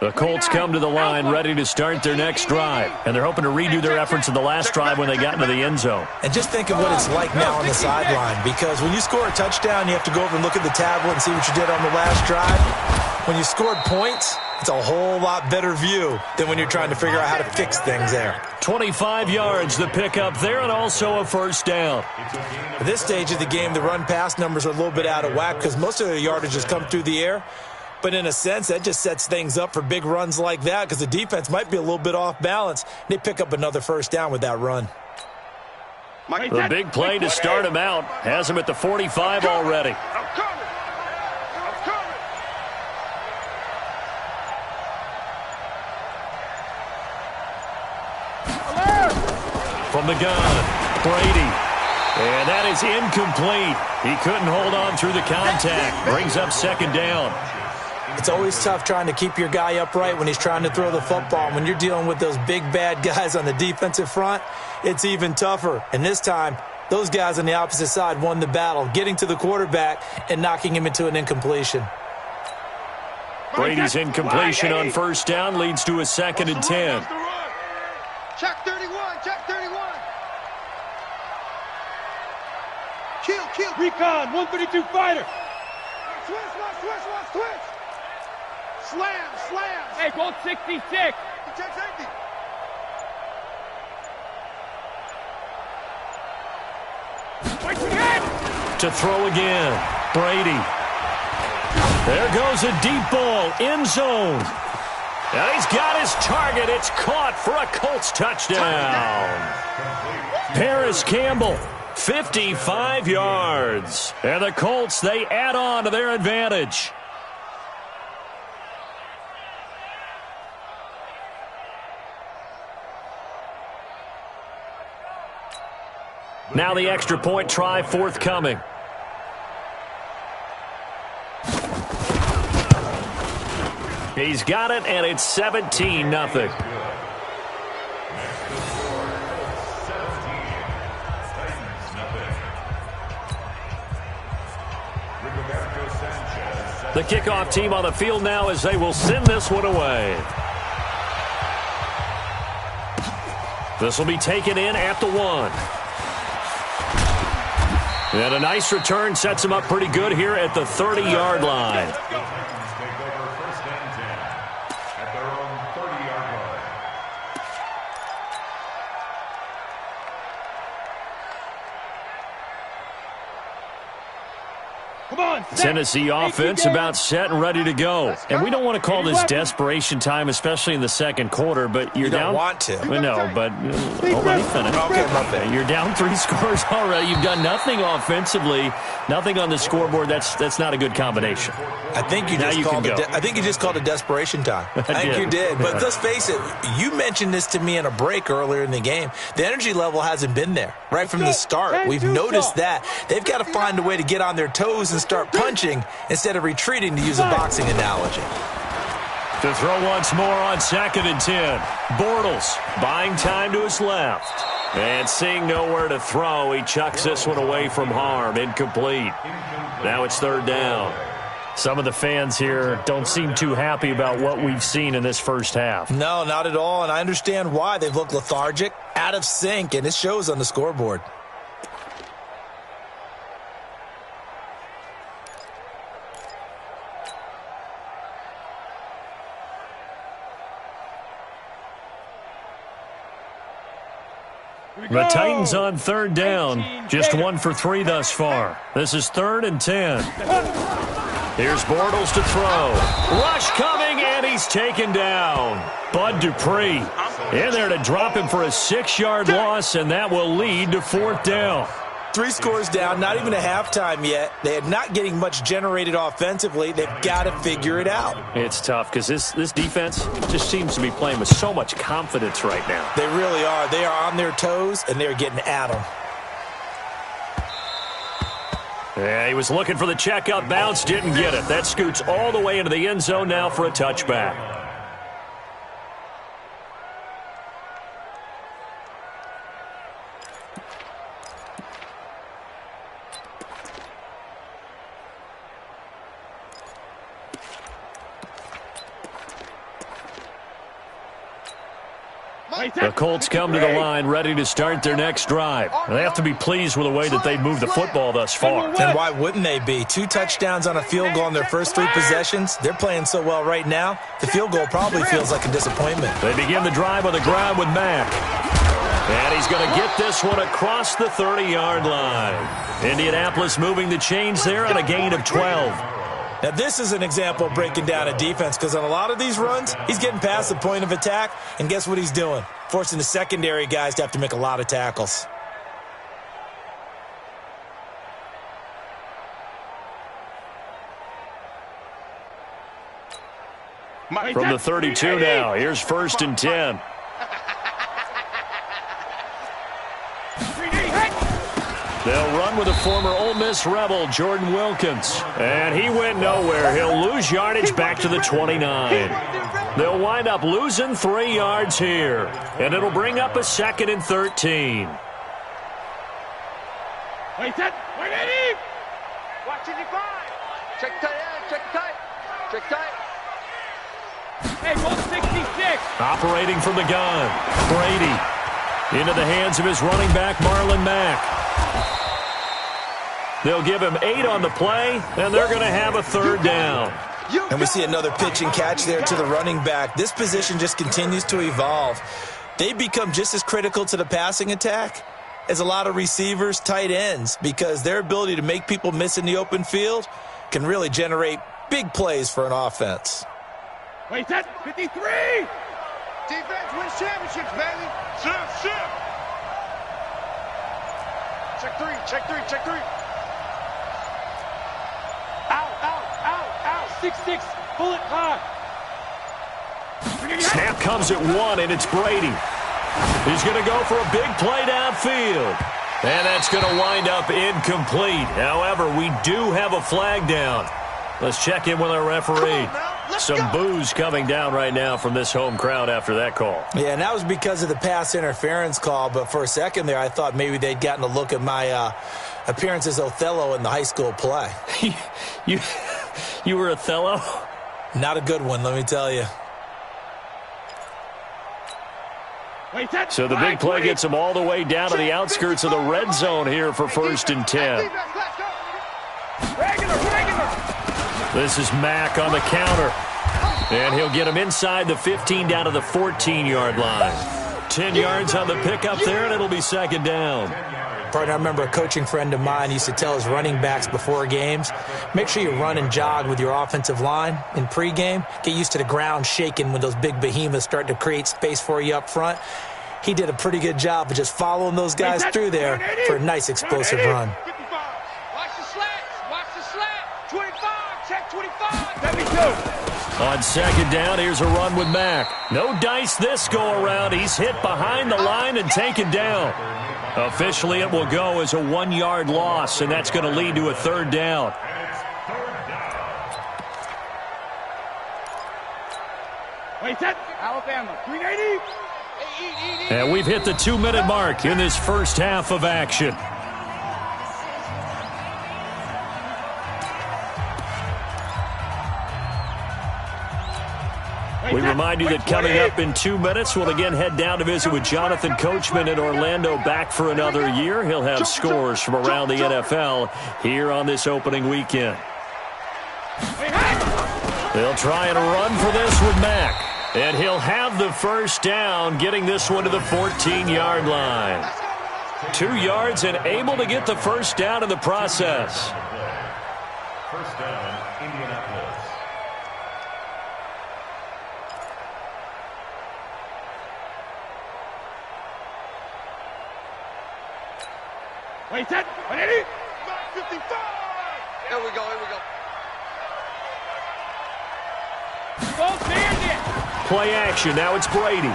The Colts come to the line ready to start their next drive, and they're hoping to redo their efforts in the last drive when they got into the end zone. And just think of what it's like now on the sideline, because when you score a touchdown, you have to go over and look at the tablet and see what you did on the last drive. When you scored points, it's a whole lot better view than when you're trying to figure out how to fix things there. 25 yards the pickup there, and also a 1st down. At this stage of the game, the run-pass numbers are a little bit out of whack because most of the yardage has come through the air. But in a sense, that just sets things up for big runs like that because the defense might be a little bit off balance. They pick up another 1st down with that run. The big play to start him out has him at the 45 already. I'm coming. I'm coming. From the gun, Brady. And that is incomplete. He couldn't hold on through the contact. Brings up 2nd down. It's always tough trying to keep your guy upright when he's trying to throw the football. When you're dealing with those big, bad guys on the defensive front, it's even tougher. And this time, those guys on the opposite side won the battle, getting to the quarterback and knocking him into an incompletion. Brady's incompletion on 1st down leads to a 2nd and 10. Check 31, check 31. Kill. Recon, 132 fighter. Switch. Slam. Hey, Colt 66. Check safety. To throw again, Brady. There goes a deep ball, end zone. And he's got his target. It's caught for a Colts touchdown. Paris Campbell, 55 yards. And the Colts, they add on to their advantage. Now the extra point try forthcoming. He's got it, and it's 17-0. The kickoff team on the field now as they will send this one away. This will be taken in at the 1. And a nice return sets him up pretty good here at the 30-yard line. Come on. Tennessee offense about set and ready to go. And we don't want to call this desperation time, especially in the second quarter, but you're down. You don't want to. No, but hold on, finish. Okay, my bad. You're down 3 scores already. You've done nothing offensively, nothing on the scoreboard. That's not a good combination. I think you just called it desperation time. I think you did. But let's face it, you mentioned this to me in a break earlier in the game. The energy level hasn't been there right from the start. We've noticed that. They've got to find a way to get on their toes and start punching instead of retreating, to use a boxing analogy. To throw once more on 2nd and 10. Bortles buying time to his left. And seeing nowhere to throw, he chucks this one away from harm. Incomplete. Now it's 3rd down. Some of the fans here don't seem too happy about what we've seen in this first half. No, not at all, and I understand why. They've looked lethargic, out of sync, and it shows on the scoreboard. The Titans on 3rd down. Just 1 for 3 thus far. This is 3rd and 10. Here's Bortles to throw. Rush coming, and he's taken down. Bud Dupree in there to drop him for a 6-yard loss, and that will lead to 4th down. 3 scores down, not even a halftime yet. They are not getting much generated offensively. They've got to figure it out. It's tough because this defense just seems to be playing with so much confidence right now. They really are. They are on their toes, and they're getting at them. Yeah, he was looking for the check-up bounce, didn't get it. That scoots all the way into the end zone now for a touchback. The Colts come to the line ready to start their next drive. They have to be pleased with the way that they've moved the football thus far. And why wouldn't they be? 2 touchdowns on a field goal in their first 3 possessions. They're playing so well right now, the field goal probably feels like a disappointment. They begin the drive on the ground with Mack. And he's going to get this one across the 30-yard line. Indianapolis moving the chains there on a gain of 12. Now, this is an example of breaking down a defense because on a lot of these runs, he's getting past the point of attack, and guess what he's doing? Forcing the secondary guys to have to make a lot of tackles. From the 32 now, here's 1st and 10. They'll run with the former Ole Miss Rebel, Jordan Wilkins. And he went nowhere. He'll lose yardage back to the 29. They'll wind up losing 3 yards here. And it'll bring up a 2nd and 13. Wait at him! Watch it, check tight end, check tight. Check tight. Hey, 166. Operating from the gun. Brady into the hands of his running back, Marlon Mack. They'll give him 8 on the play, and they're going to have a 3rd down. And we see another pitch and catch there to the running back. This position just continues to evolve. They become just as critical to the passing attack as a lot of receivers, tight ends, because their ability to make people miss in the open field can really generate big plays for an offense. Wait, that's 53! Defense wins championships, baby. Shift. Check three. Out. 6-6. Pull it hard. Snap comes at 1, and it's Brady. He's going to go for a big play downfield. And that's going to wind up incomplete. However, we do have a flag down. Let's check in with our referee. Some boos coming down right now from this home crowd after that call. Yeah, and that was because of the pass interference call. But for a second there, I thought maybe they'd gotten a look at my appearance as Othello in the high school play. You were Othello? Not a good one, let me tell you. So the big play gets them all the way down to the outskirts of the red zone here for 1st and 10. This is Mack on the counter. And he'll get him inside the 15 down to the 14-yard line. 10 yards on the pickup there, and it'll be 2nd down. Partner, I remember a coaching friend of mine used to tell his running backs before games, make sure you run and jog with your offensive line in pregame. Get used to the ground shaking when those big behemoths start to create space for you up front. He did a pretty good job of just following those guys through there for a nice explosive run. 55. Watch the slats. Watch the slat. 25. Check 25. Let me go. On second down, here's a run with Mack. No dice this go-around. He's hit behind the line and taken down. Officially, it will go as a 1-yard loss, and that's going to lead to a third down. Wait, set. Alabama. 380. And we've hit the 2-minute mark in this first half of action. We remind you that coming up in 2 minutes, we'll again head down to visit with Jonathan Coachman in Orlando, back for another year. He'll have scores from around the NFL here on this opening weekend. They'll try and run for this with Mack. And he'll have the first down, getting this one to the 14-yard line. 2 yards and able to get the first down in the process. First down, Indianapolis. Wait, set. 180. 55. Here we go. Ball cleared it. Play action. Now it's Brady.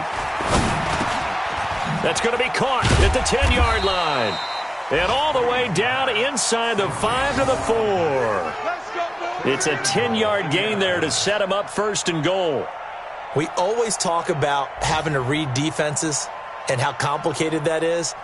That's going to be caught at the 10-yard line. And all the way down inside the 5 to the 4. It's a 10-yard gain there to set him up first and goal. We always talk about having to read defenses and how complicated that is.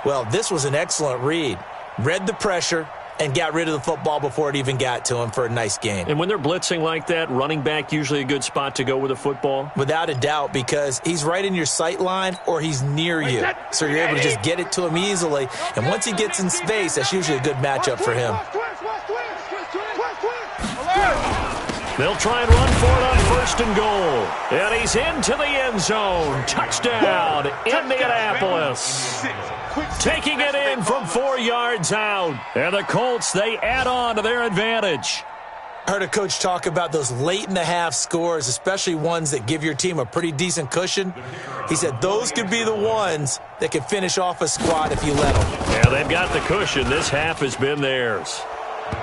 Well, this was an excellent read. Read the pressure and got rid of the football before it even got to him for a nice gain. And when they're blitzing like that, running back usually a good spot to go with the football? Without a doubt, because he's right in your sight line or he's near you. So you're able to just get it to him easily. And once he gets in space, that's usually a good matchup for him. They'll try and run for it on first and goal. And he's into the end zone. Touchdown, Indianapolis. Taking it in from 4 yards out. And the Colts, they add on to their advantage. I heard a coach talk about those late-in-the-half scores, especially ones that give your team a pretty decent cushion. He said those could be the ones that can finish off a squad if you let them. Yeah, they've got the cushion. This half has been theirs.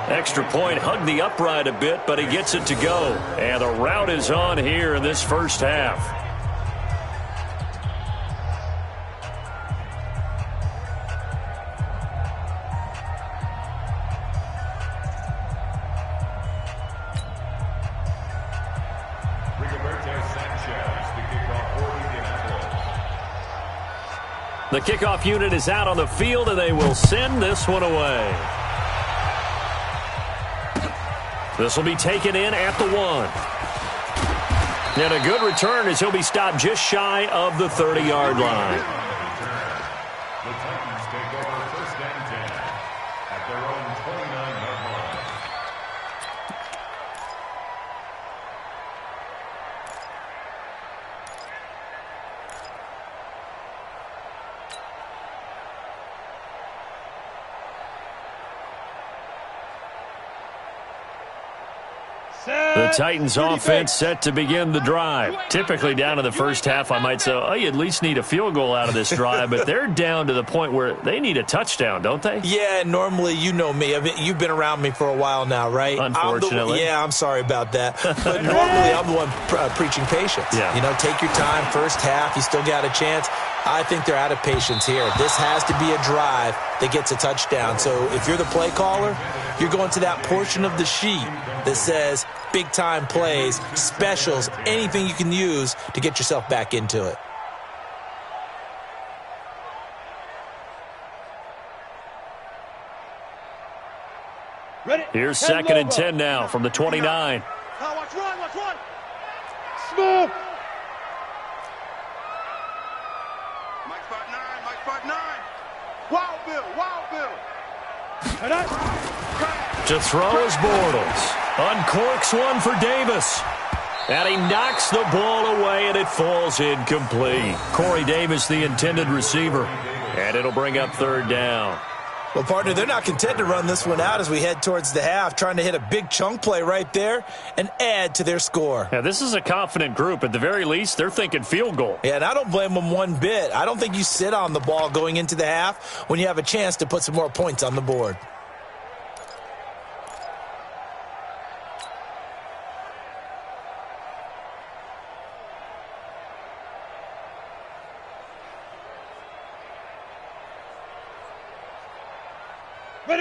Extra point, hugged the upright a bit, but he gets it to go. And the route is on here in this first half. The kickoff unit is out on the field, and they will send this one away. This will be taken in at the 1. And a good return as he'll be stopped just shy of the 30-yard line. The Titans take over first and 10 at their own 29-yard line. The Titans offense set to begin the drive. Typically down in the first half, I might say, oh, you at least need a field goal out of this drive, but they're down to the point where they need a touchdown, don't they? Yeah, normally, you know me. I mean, you've been around me for a while now, right? Unfortunately. I'm sorry about that. But normally, I'm the one preaching patience. Yeah. You know, take your time, first half, you still got a chance. I think they're out of patience here. This has to be a drive that gets a touchdown. So if you're the play caller, you're going to that portion of the sheet that says big-time plays, specials, anything you can use to get yourself back into it. Ready? Here's second and 10 now from the 29. Watch one. Smooth. Mike 5'9". Wild Bill. To throw is Bortles. Uncorks one for Davis. And he knocks the ball away, and it falls incomplete. Corey Davis, the intended receiver. And it'll bring up third down. Well, partner, they're not content to run this one out as we head towards the half, trying to hit a big chunk play right there and add to their score. Yeah, this is a confident group. At the very least, they're thinking field goal. Yeah, and I don't blame them one bit. I don't think you sit on the ball going into the half when you have a chance to put some more points on the board.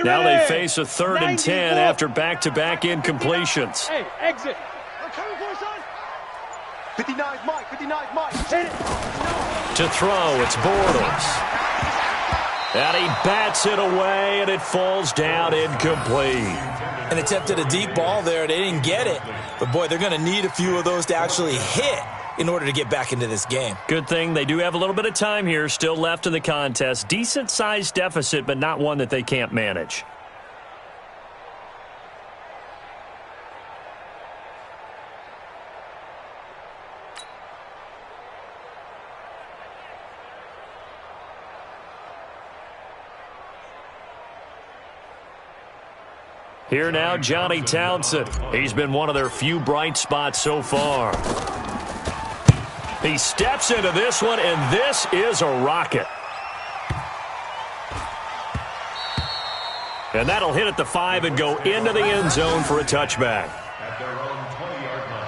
Now they face a 3rd and 10 after back-to-back incompletions. Hey, exit. 59 Mike, 59 Mike. Hit it. To throw, it's Bortles. And he bats it away, and it falls down incomplete. And attempted a deep ball there. They didn't get it. But, boy, they're going to need a few of those to actually hit in order to get back into this game. Good thing they do have a little bit of time here still left in the contest. Decent-sized deficit, but not one that they can't manage. Here now, Johnny Townsend. He's been one of their few bright spots so far. He steps into this one, and this is a rocket. And that'll hit at the 5 and go into the end zone for a touchback. At their own 20-yard line.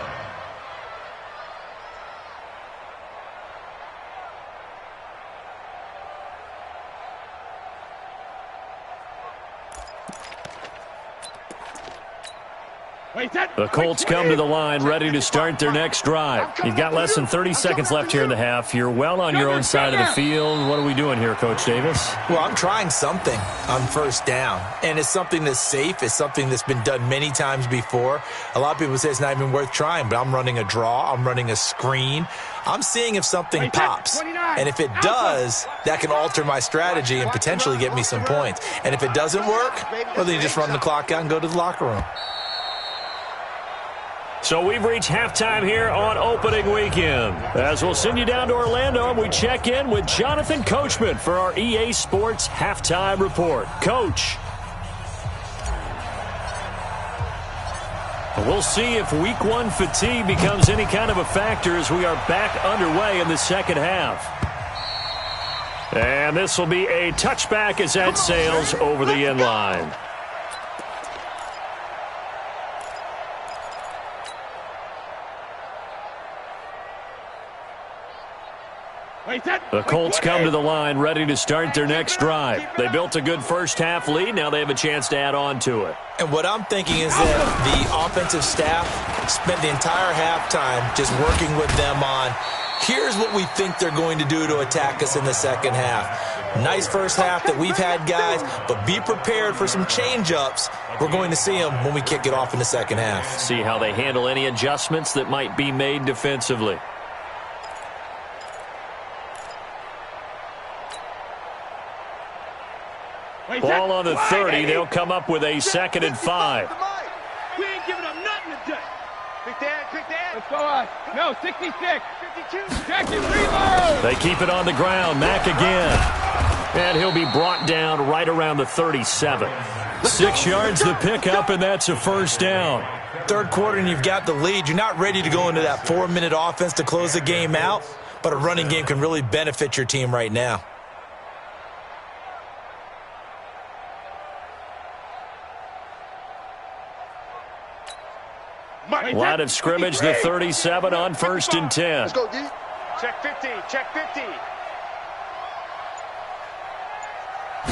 The Colts come to the line ready to start their next drive. You've got less than 30 seconds left here in the half. You're well on your own side of the field. What are we doing here, Coach Davis? Well, I'm trying something on first down, and it's something that's safe. It's something that's been done many times before. A lot of people say it's not even worth trying, but I'm running a draw. I'm running a screen. I'm seeing if something pops, and if it does, that can alter my strategy and potentially get me some points. And if it doesn't work, well, then you just run the clock out and go to the locker room. So we've reached halftime here on opening weekend. As we'll send you down to Orlando, and we check in with Jonathan Coachman for our EA Sports Halftime Report. Coach. We'll see if Week 1 fatigue becomes any kind of a factor as we are back underway in the second half. And this will be a touchback as that sails over the end line. The Colts come to the line ready to start their next drive. They built a good first-half lead. Now they have a chance to add on to it. And what I'm thinking is that the offensive staff spent the entire halftime just working with them on, here's what we think they're going to do to attack us in the second half. Nice first half that we've had, guys, but be prepared for some change-ups. We're going to see them when we kick it off in the second half. See how they handle any adjustments that might be made defensively. Ball on the 30. They'll come up with a 2nd and 5. We ain't giving up nothing today. Quick dad, quick dad. Let's go. No, 66. 52. Check it, reload. They keep it on the ground. Mack again. And he'll be brought down right around the 37. 6 yards to pick up, and that's a first down. Third quarter, and you've got the lead. You're not ready to go into that 4-minute offense to close the game out, but a running game can really benefit your team right now. Line of scrimmage, the 37 on 1st and 10. Let's go, D. Check 50. Check 50.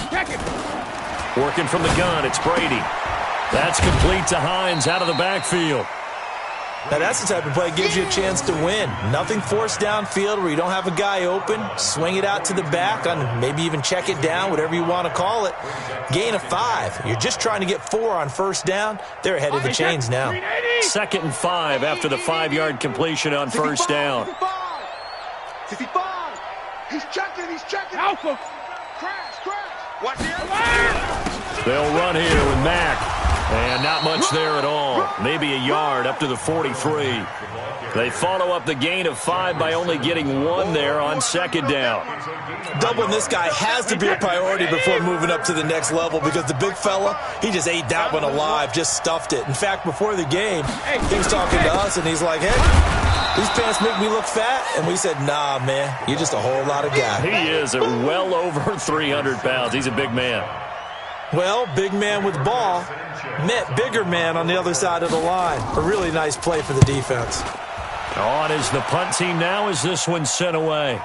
Check it. Working from the gun, it's Brady. That's complete to Hines out of the backfield. Now, that's the type of play that gives you a chance to win. Nothing forced downfield where you don't have a guy open. Swing it out to the back, and maybe even check it down, whatever you want to call it. Gain of 5. You're just trying to get 4 on first down. They're ahead of the chains now. 2nd and 5 after the 5-yard completion on first down. 55. He's checking. Alpha. Crash. Watch the They'll run here with Mack. And not much there at all. Maybe a yard up to the 43. They follow up the gain of 5 by only getting 1 there on second down. Doubling this guy has to be a priority before moving up to the next level because the big fella, he just ate that one alive, just stuffed it. In fact, before the game, he was talking to us, and he's like, hey, these pants make me look fat. And we said, nah, man, you're just a whole lot of guy. He is at well over 300 pounds. He's a big man. Well, big man with ball met bigger man on the other side of the line. A really nice play for the defense. On is the punt team now as this one's sent away.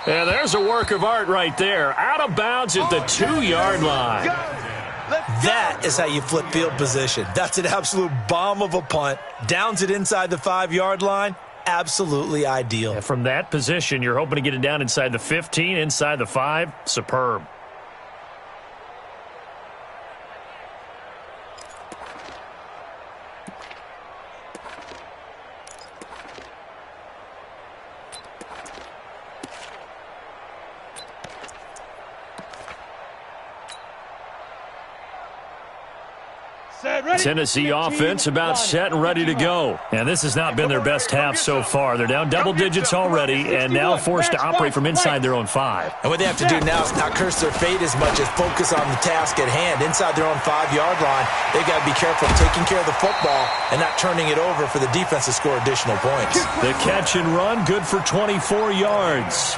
And there's a work of art right there. Out of bounds at the 2-yard line. That is how you flip field position. That's an absolute bomb of a punt. Downs it inside the 5-yard line. Absolutely ideal. And from that position, you're hoping to get it down inside the 15, inside the 5. Superb. Tennessee offense about set and ready to go. And this has not been their best half so far. They're down double digits already and now forced to operate from inside their own 5. And what they have to do now is not curse their fate as much as focus on the task at hand. Inside their own 5-yard line, they've got to be careful of taking care of the football and not turning it over for the defense to score additional points. The catch and run, good for 24 yards.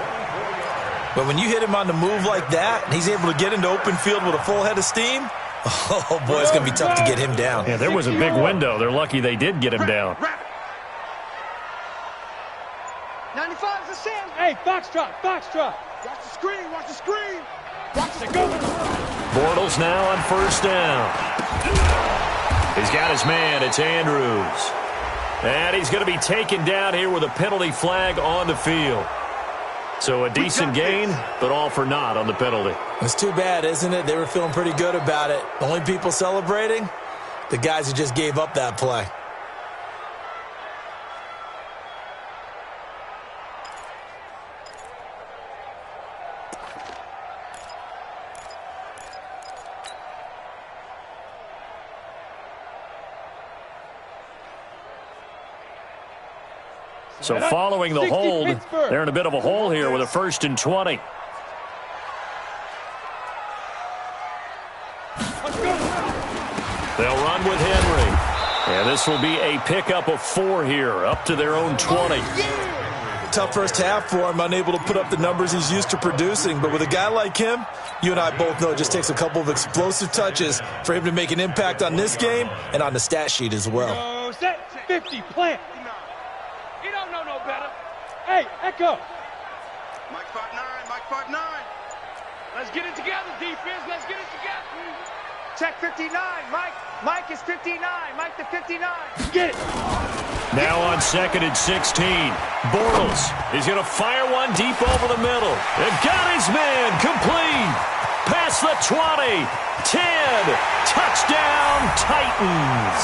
But when you hit him on the move like that, and he's able to get into open field with a full head of steam, oh, boy, it's going to be tough to get him down. Yeah, there was a big window. They're lucky they did get him down. 95 is the Sam. Hey, foxtrot, foxtrot. Watch the screen, watch the screen. Watch the go. Bortles now on first down. He's got his man. It's Andrews. And he's going to be taken down here with a penalty flag on the field. So a decent gain, but all for naught on the penalty. It's too bad, isn't it? They were feeling pretty good about it. The only people celebrating, the guys who just gave up that play. So following the hold, they're in a bit of a hole here with a 1st and 20. They'll run with Henry. And this will be a pickup of 4 here, up to their own 20. Tough first half for him, unable to put up the numbers he's used to producing. But with a guy like him, you and I both know it just takes a couple of explosive touches for him to make an impact on this game and on the stat sheet as well. Set 50, plant. You don't know no better. Hey, Echo. Mike 5'9", Mike 5'9". Let's get it together, defense. Let's get it together. Check 59, Mike. Mike is 59. Mike the 59. Get it. Now on 2nd and 16. Bortles is going to fire one deep over the middle. And got his man complete. Past the 20. 10. Touchdown, Titans.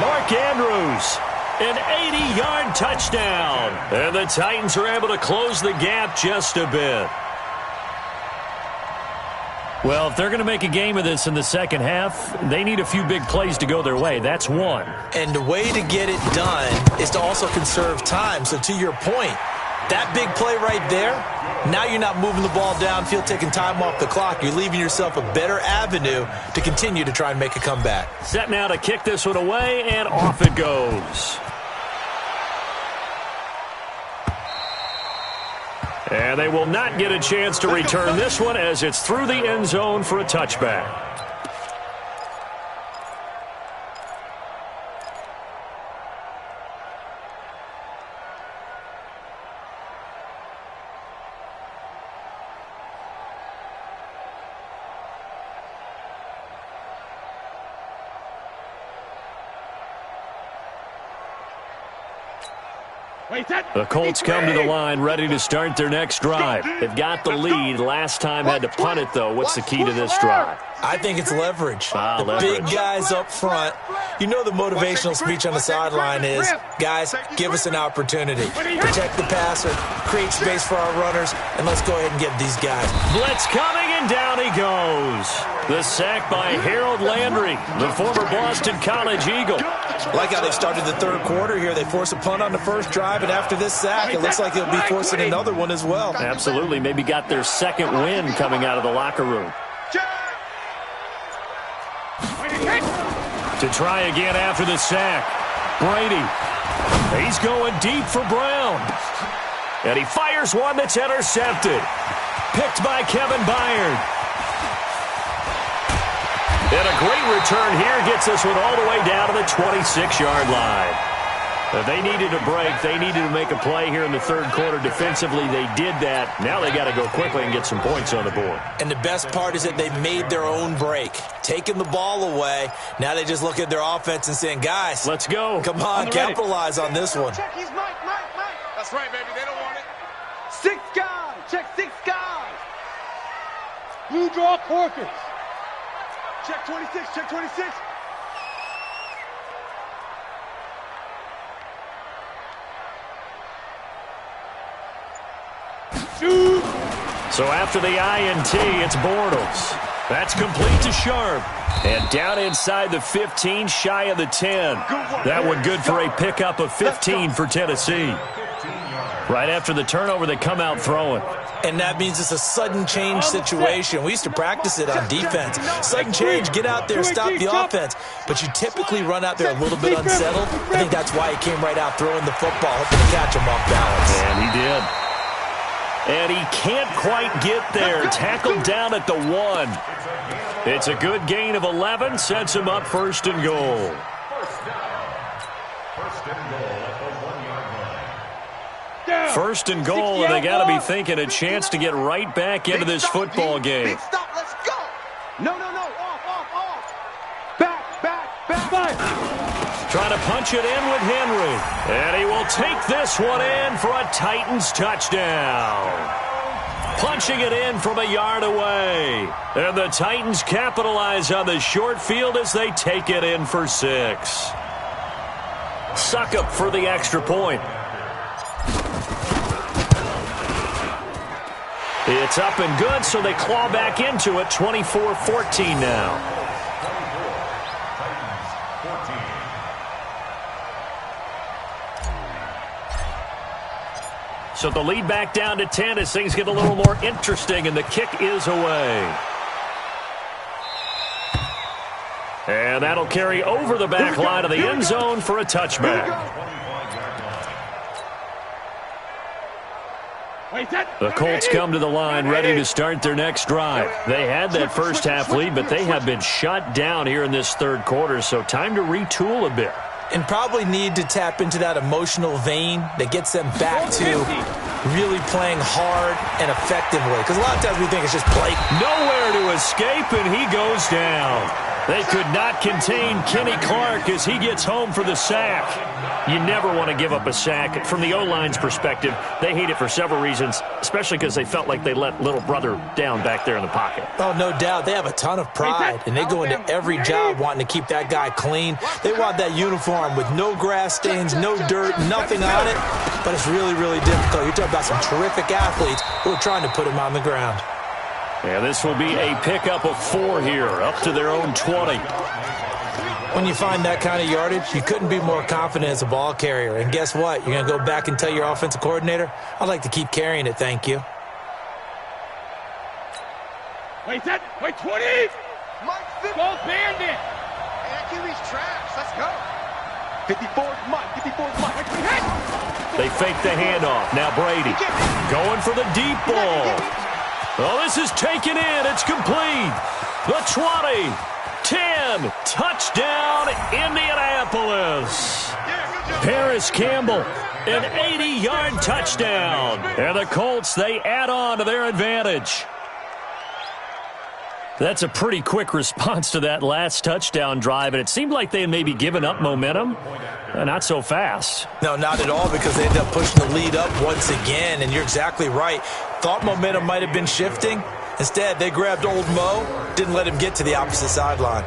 Mark Andrews. An 80-yard touchdown. And the Titans are able to close the gap just a bit. Well, if they're going to make a game of this in the second half, they need a few big plays to go their way. That's one. And the way to get it done is to also conserve time. So to your point, that big play right there, now you're not moving the ball downfield, taking time off the clock. You're leaving yourself a better avenue to continue to try and make a comeback. Set now to kick this one away, and off it goes. And they will not get a chance to return this one as it's through the end zone for a touchback. The Colts come to the line ready to start their next drive. They've got the lead. Last time had to punt it, though. What's the key to this drive? I think it's leverage. The leverage. Big guys up front. You know the motivational speech on the sideline is, guys, give us an opportunity. Protect the passer, create space for our runners, and let's go ahead and get these guys. Blitz coming And down he goes. The sack by Harold Landry, the former Boston College Eagle. Like how they started the third quarter here. They force a punt on the first drive, and after this sack, it looks like they'll be forcing another one as well. Absolutely. Maybe got their second win coming out of the locker room. To try again after the sack. Brady. He's going deep for Brown. And he fires one that's intercepted. Picked by Kevin Byard. And a great return here gets this one all the way down to the 26-yard line. If they needed a break, they needed to make a play here in the third quarter. Defensively, they did that. Now they got to go quickly and get some points on the board. And the best part is that they made their own break, taking the ball away. Now they just look at their offense and saying, guys, let's go. Come on, capitalize on this one. Check, he's Mike. That's right, baby. They don't want it. 6 guys. Check 6 guys. Blue draw Corkers. Check 26. Check 26. So after the INT, it's Bortles. That's complete to Sharp. And down inside the 15, shy of the 10. That one good for a pickup of 15 for Tennessee. Right after the turnover, they come out throwing. And that means it's a sudden change situation. We used to practice it on defense. Sudden change, get out there, stop the offense. But you typically run out there a little bit unsettled. I think that's why he came right out throwing the football, hoping to catch him off balance. And he did. And he can't quite get there. Tackled down at the 1. It's a good gain of 11. Sets him up first and goal. First and goal, and they got to be thinking a chance to get right back into this football game. Big stop, let's go. No. Off. Back. Trying to punch it in with Henry. And he will take this one in for a Titans touchdown. Punching it in from a yard away. And the Titans capitalize on the short field as they take it in for 6. Suckup for the extra point. It's up and good, so they claw back into it. 24-14 now. So the lead back down to 10 as things get a little more interesting, and the kick is away. And that'll carry over the back line of the end zone for a touchback. The Colts come to the line ready to start their next drive. They had that first half lead, but they have been shut down here in this third quarter, so time to retool a bit. And probably need to tap into that emotional vein that gets them back to really playing hard and effectively. Because a lot of times we think it's just play. Nowhere to escape, and he goes down. They could not contain Kenny Clark as he gets home for the sack. You never want to give up a sack. From the O-line's perspective, they hate it for several reasons, especially because they felt like they let little brother down back there in the pocket. Oh, no doubt. They have a ton of pride, and they go into every job wanting to keep that guy clean. They want that uniform with no grass stains, no dirt, nothing on it. But it's really, really difficult. You're talking about some terrific athletes who are trying to put him on the ground. Yeah, this will be a pickup of 4 here, up to their own 20. When you find that kind of yardage, you couldn't be more confident as a ball carrier. And guess what? You're going to go back and tell your offensive coordinator, I'd like to keep carrying it, thank you. Wait, 20! Go Bandit! And QB's trash. Let's go. 54's Mike. They fake the handoff. Now Brady going for the deep ball. Oh, this is taken in. It's complete. The 20, 10, touchdown, Indianapolis. Paris Campbell, an 80-yard touchdown. And the Colts, they add on to their advantage. That's a pretty quick response to that last touchdown drive, and it seemed like they had maybe given up momentum. Not so fast. No, not at all, because they ended up pushing the lead up once again, and you're exactly right. Thought momentum might have been shifting. Instead, they grabbed old Mo, didn't let him get to the opposite sideline.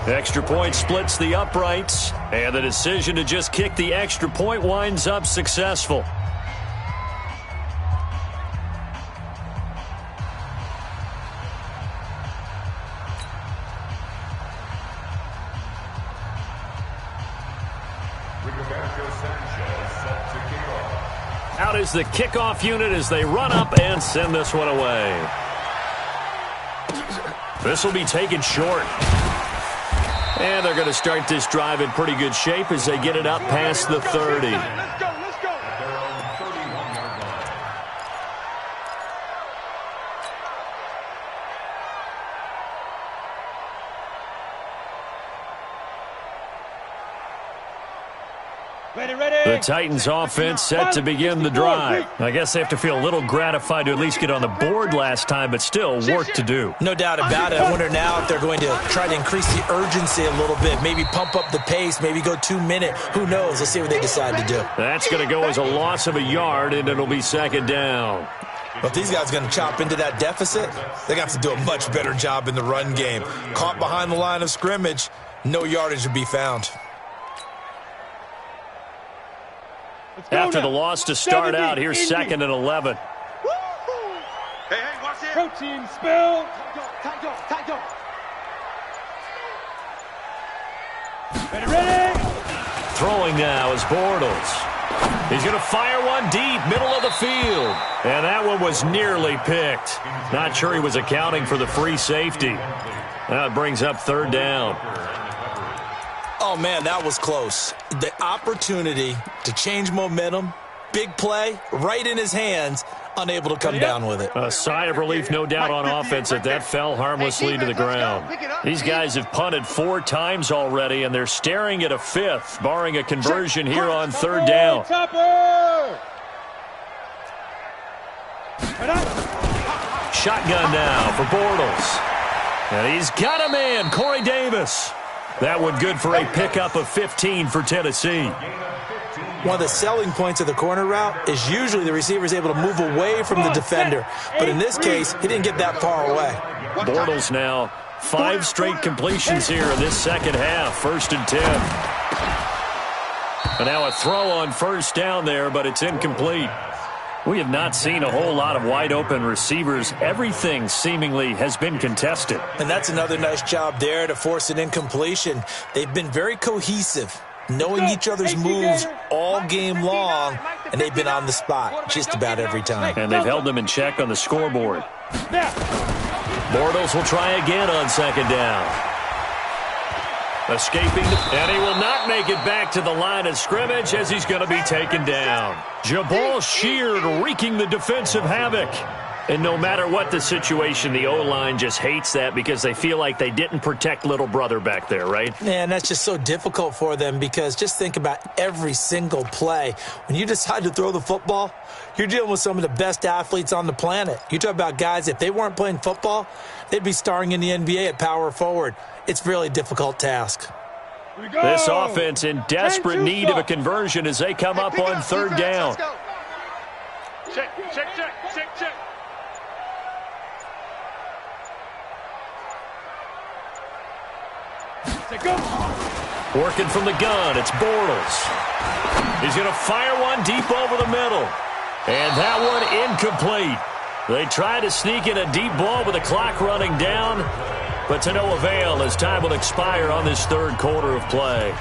Extra point splits the uprights, and the decision to just kick the extra point winds up successful. Out is the kickoff unit as they run up and send this one away. This will be taken short. And they're going to start this drive in pretty good shape as they get it up past the 30. Let's go, let's go. Their own 31-yard line. The Titans offense set to begin the drive. I guess they have to feel a little gratified to at least get on the board last time, but still work to do. No doubt about it. I wonder now if they're going to try to increase the urgency a little bit, maybe pump up the pace, maybe go 2 minute. Who knows? Let's see what they decide to do. That's going to go as a loss of a yard, and it'll be second down. But if these guys are going to chop into that deficit, they're going to have to do a much better job in the run game. Caught behind the line of scrimmage, no yardage to be found. After the loss to start out, here's second and 11. Hey, watch it. Protein spill. Tight go. Ready. Throwing now is Bortles. He's going to fire one deep, middle of the field. And that one was nearly picked. Not sure he was accounting for the free safety. That brings up third down. Oh, man, that was close. The opportunity to change momentum, big play, right in his hands, unable to come down with it. A sigh of relief, no doubt, on offense that fell harmlessly to the ground. These guys have punted 4 times already, and they're staring at a 5th, barring a conversion here on third down. Shotgun now for Bortles. And he's got a man, Corey Davis. That one good for a pickup of 15 for Tennessee. One of the selling points of the corner route is usually the receiver is able to move away from the defender. But in this case, he didn't get that far away. Bortles now 5 straight completions here in this second half. 1st and 10. And now a throw on first down there, but it's incomplete. We have not seen a whole lot of wide-open receivers. Everything seemingly has been contested. And that's another nice job there to force an incompletion. They've been very cohesive, knowing each other's moves all game long, and they've been on the spot just about every time. And they've held them in check on the scoreboard. Bortles will try again on second down. Escaping, and he will not make it back to the line of scrimmage as he's going to be taken down. Jabal Sheard wreaking the defensive havoc. And no matter what the situation, the O-line just hates that because they feel like they didn't protect little brother back there, right? Man, that's just so difficult for them because just think about every single play. When you decide to throw the football, you're dealing with some of the best athletes on the planet. You talk about guys, if they weren't playing football, they'd be starring in the NBA at power forward. It's a really difficult task. This offense in desperate need of a conversion as they come up on third down. Check. Working from the gun, it's Bortles. He's going to fire one deep over the middle. And that one incomplete. They try to sneak in a deep ball with the clock running down, but to no avail as time will expire on this third quarter of play.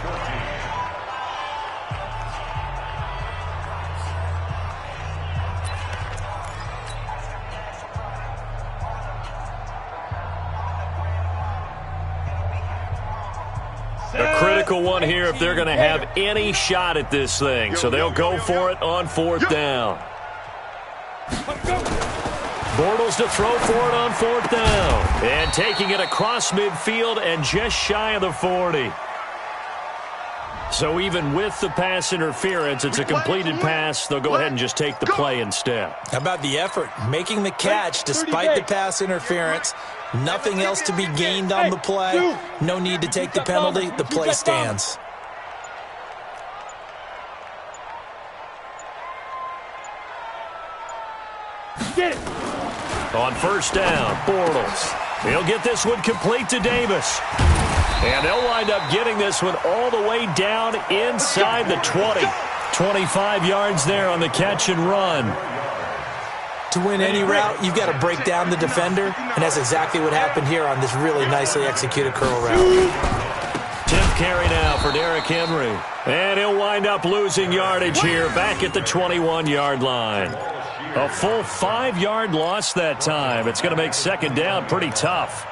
A critical one here if they're going to have any shot at this thing. So they'll go for it on fourth down. Bortles to throw for it on fourth down. And taking it across midfield and just shy of the 40. So even with the pass interference, it's a completed pass. They'll go ahead and just take the play instead. How about the effort? Making the catch despite the pass interference. Nothing else to be gained on the play. No need to take the penalty. The play stands. Get it. On first down, Bortles. He'll get this one complete to Davis. And they'll wind up getting this one all the way down inside the 20. 25 yards there on the catch and run. To win any route, you've got to break down the defender, and that's exactly what happened here on this really nicely executed curl route. 10 carry now for Derrick Henry. And he'll wind up losing yardage here back at the 21-yard line. A full 5-yard loss that time. It's going to make second down pretty tough.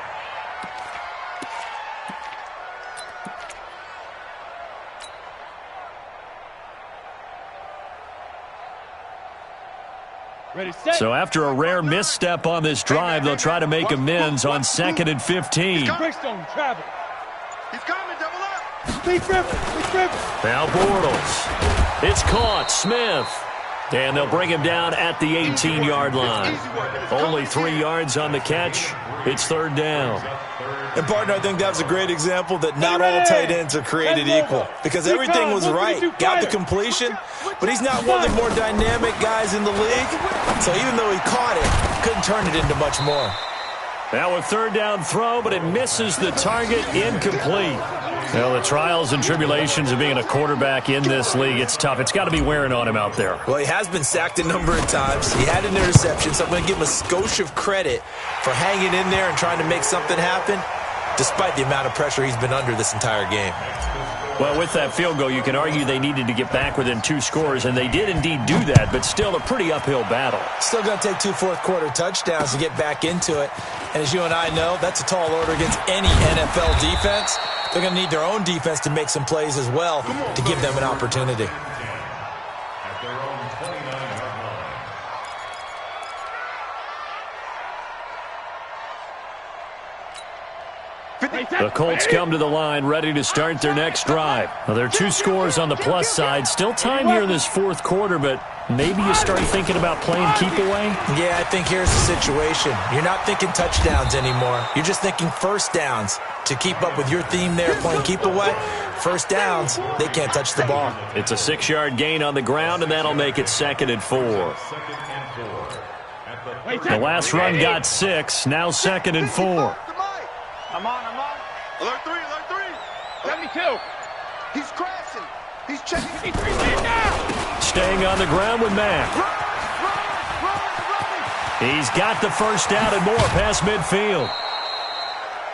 So after a rare misstep on this drive, they'll try to make amends on 2nd and 15. He's coming, double up. Now Bortles. It's caught. Smith. And they'll bring him down at the 18-yard line. Only 3 yards on the catch. It's third down. And, partner, I think that was a great example that not all tight ends are created equal, because everything was right. Got the completion, but he's not one of the more dynamic guys in the league. So even though he caught it, couldn't turn it into much more. Now a third down throw, but it misses the target. Incomplete. Well, the trials and tribulations of being a quarterback in this league, it's tough. It's got to be wearing on him out there. Well, he has been sacked a number of times. He had an interception, so I'm going to give him a skosh of credit for hanging in there and trying to make something happen, despite the amount of pressure he's been under this entire game. Well, with that field goal, you can argue they needed to get back within 2 scores, and they did indeed do that, but still a pretty uphill battle. Still going to take 2 fourth-quarter touchdowns to get back into it. And as you and I know, that's a tall order against any NFL defense. They're going to need their own defense to make some plays as well to give them an opportunity. At their own 29-yard line. The Colts come to the line ready to start their next drive. Now, there are 2 scores on the plus side. Still time here in this fourth quarter, but maybe you start thinking about playing keep away? Yeah, I think here's the situation. You're not thinking touchdowns anymore. You're just thinking first downs. To keep up with your theme there, playing keep away, first downs, they can't touch the ball. It's a 6-yard gain on the ground, and that'll make it 2nd and 4. The last run got 6, now 2nd and 4. I'm on. Alert 3. 72. He's crashing. He's checking. He's 3 men now. Staying on the ground with Mack. He's got the first down and more past midfield.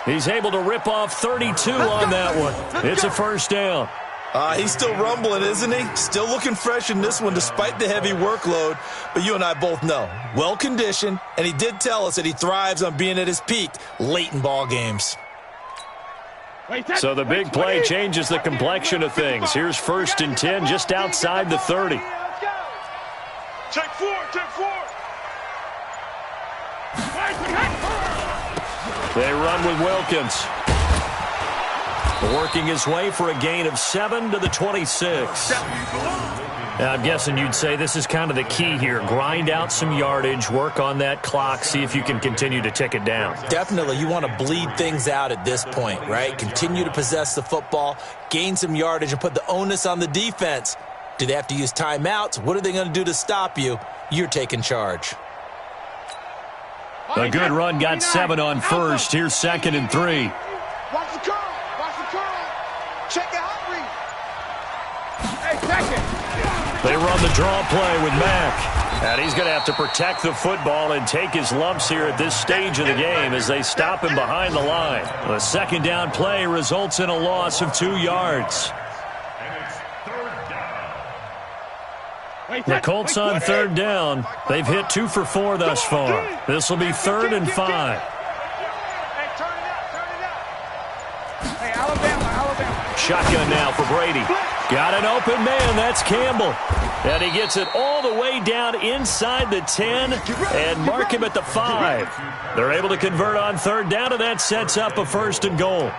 He's able to rip off 32 on that one. It's a first down. He's still rumbling, isn't he? Still looking fresh in this one despite the heavy workload. But you and I both know, well-conditioned, and he did tell us that he thrives on being at his peak late in ball games. So the big play changes the complexion of things. Here's 1st and 10 just outside the 30. Check 4. They run with Wilkins. Working his way for a gain of 7 to the 26. Now, I'm guessing you'd say this is kind of the key here. Grind out some yardage, work on that clock, see if you can continue to tick it down. Definitely, you want to bleed things out at this point, right? Continue to possess the football, gain some yardage, and put the onus on the defense. Do they have to use timeouts? What are they going to do to stop you? You're taking charge. A good run got 7 on first. Here's 2nd and 3. Watch the curl. Check it out, read. Hey, second. They run the draw play with Mack. And he's going to have to protect the football and take his lumps here at this stage of the game as they stop him behind the line. The 2nd down play results in a loss of 2 yards. And it's 3rd down. The Colts on 3rd down. They've hit 2 for 4 thus far. This will be 3rd and 5. Hey, turn it up. Hey, Alabama. Shotgun now for Brady. Got an open man. That's Campbell. And he gets it all the way down inside the 10 and mark him at the 5. They're able to convert on 3rd down, and that sets up a 1st and goal.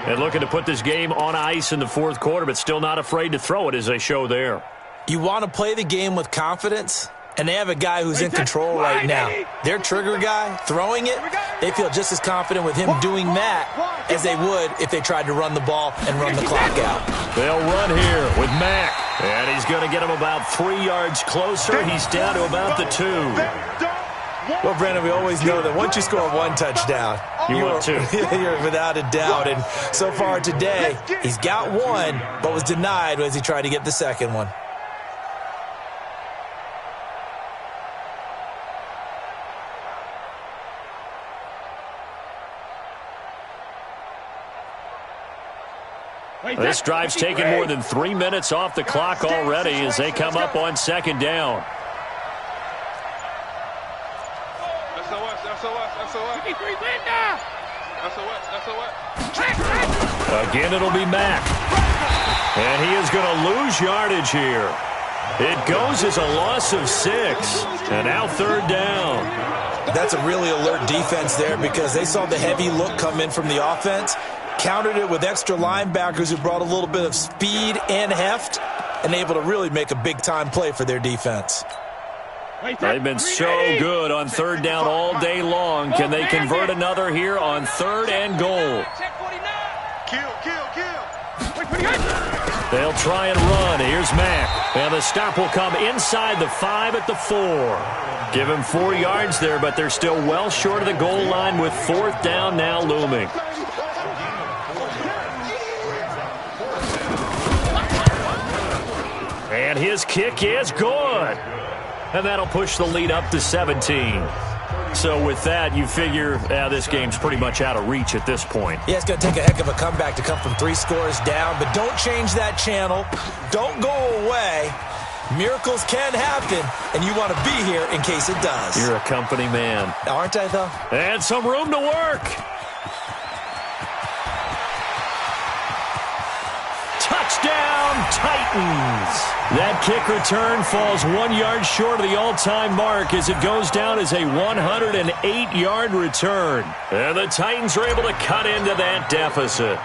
And looking to put this game on ice in the 4th quarter, but still not afraid to throw it as they show there. You want to play the game with confidence, and they have a guy who's in control right now. Their trigger guy, throwing it, they feel just as confident with him doing that as they would if they tried to run the ball and run the clock out. They'll run here with Mack, and he's going to get him about 3 yards closer. He's down to about the 2. Well, Brandon, we always know that once you score 1 touchdown, you're without a doubt. And so far today, he's got 1, but was denied as he tried to get the 2nd one. This drive's taken more than 3 minutes off the clock already as they come up on second down. Again, it'll be Mack. And he is going to lose yardage here. It goes as a loss of 6. And now third down. That's a really alert defense there because they saw the heavy look come in from the offense, countered it with extra linebackers who brought a little bit of speed and heft, and able to really make a big-time play for their defense. They've been so good on third down all day long. Can they convert another here on third and goal? They'll try and run. Here's Mack. And the stop will come inside the 5 at the 4. Give him 4 yards there, but they're still well short of the goal line with fourth down now looming. And his kick is good. And that'll push the lead up to 17. So with that, you figure this game's pretty much out of reach at this point. Yeah, it's going to take a heck of a comeback to come from 3 scores down, but don't change that channel. Don't go away. Miracles can happen, and you want to be here in case it does. You're a company man. Aren't I, though? And some room to work. Touchdown, Titans. That kick return falls 1 yard short of the all-time mark as it goes down as a 108-yard return. And the Titans are able to cut into that deficit.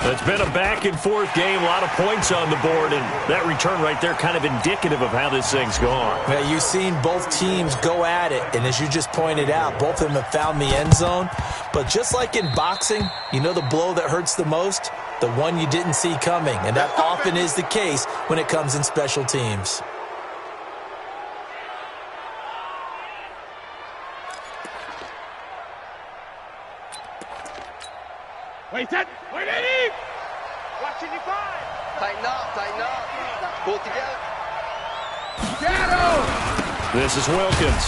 It's been a back-and-forth game, a lot of points on the board, and that return right there kind of indicative of how this thing's gone. Yeah, you've seen both teams go at it, and as you just pointed out, both of them have found the end zone. But just like in boxing, you know the blow that hurts the most? The one you didn't see coming, and that often is the case when it comes in special teams. Wait, Eddie! Watch in your 5. Tighten up. Pull it together. Shadow! This is Wilkins,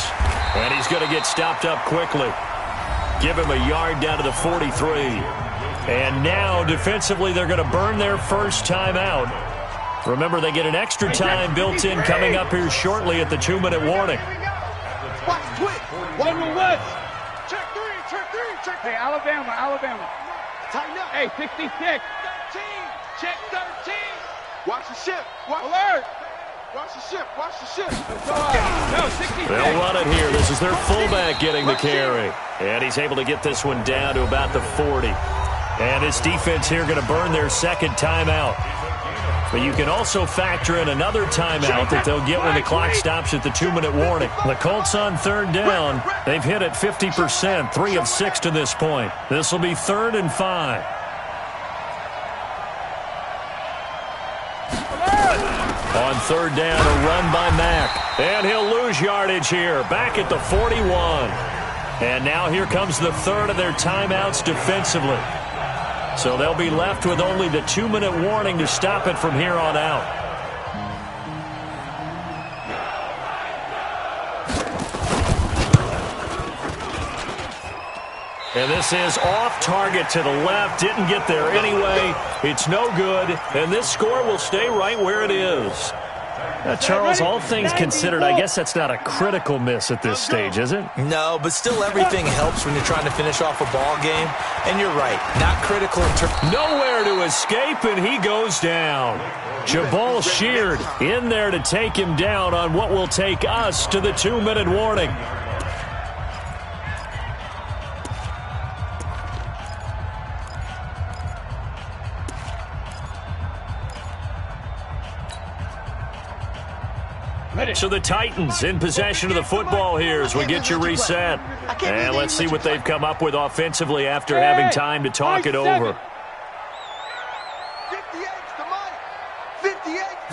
and he's going to get stopped up quickly. Give him a yard down to the 43. And now, defensively, they're going to burn their first timeout. Remember, they get an extra time built in coming up here shortly at the 2-minute warning. Watch, twitch. One will West. Check 3. Hey, Alabama. Tighten up. Hey, 66. 13. Check 13. Watch the ship. Alert. Watch the ship. No, 66. They'll run it here. This is their fullback getting the carry. And he's able to get this one down to about the 40. And this defense here going to burn their second timeout. But you can also factor in another timeout that they'll get when the clock stops at the 2-minute warning. The Colts on third down. They've hit it 50%, 3 of 6 to this point. This will be 3rd and 5. On third down, a run by Mack. And he'll lose yardage here, back at the 41. And now here comes the third of their timeouts defensively. So they'll be left with only the 2-minute warning to stop it from here on out. And this is off target to the left. Didn't get there anyway. It's no good. And this score will stay right where it is. Charles, all things considered, I guess that's not a critical miss at this stage, is it? No, but still everything helps when you're trying to finish off a ball game. And you're right, not critical in terms. Nowhere to escape, and he goes down. Jabal Sheard in there to take him down on what will take us to the 2-minute warning. So the Titans in possession of the football here as we get you reset. And let's see what they've come up with offensively after having time to talk it over. 58's the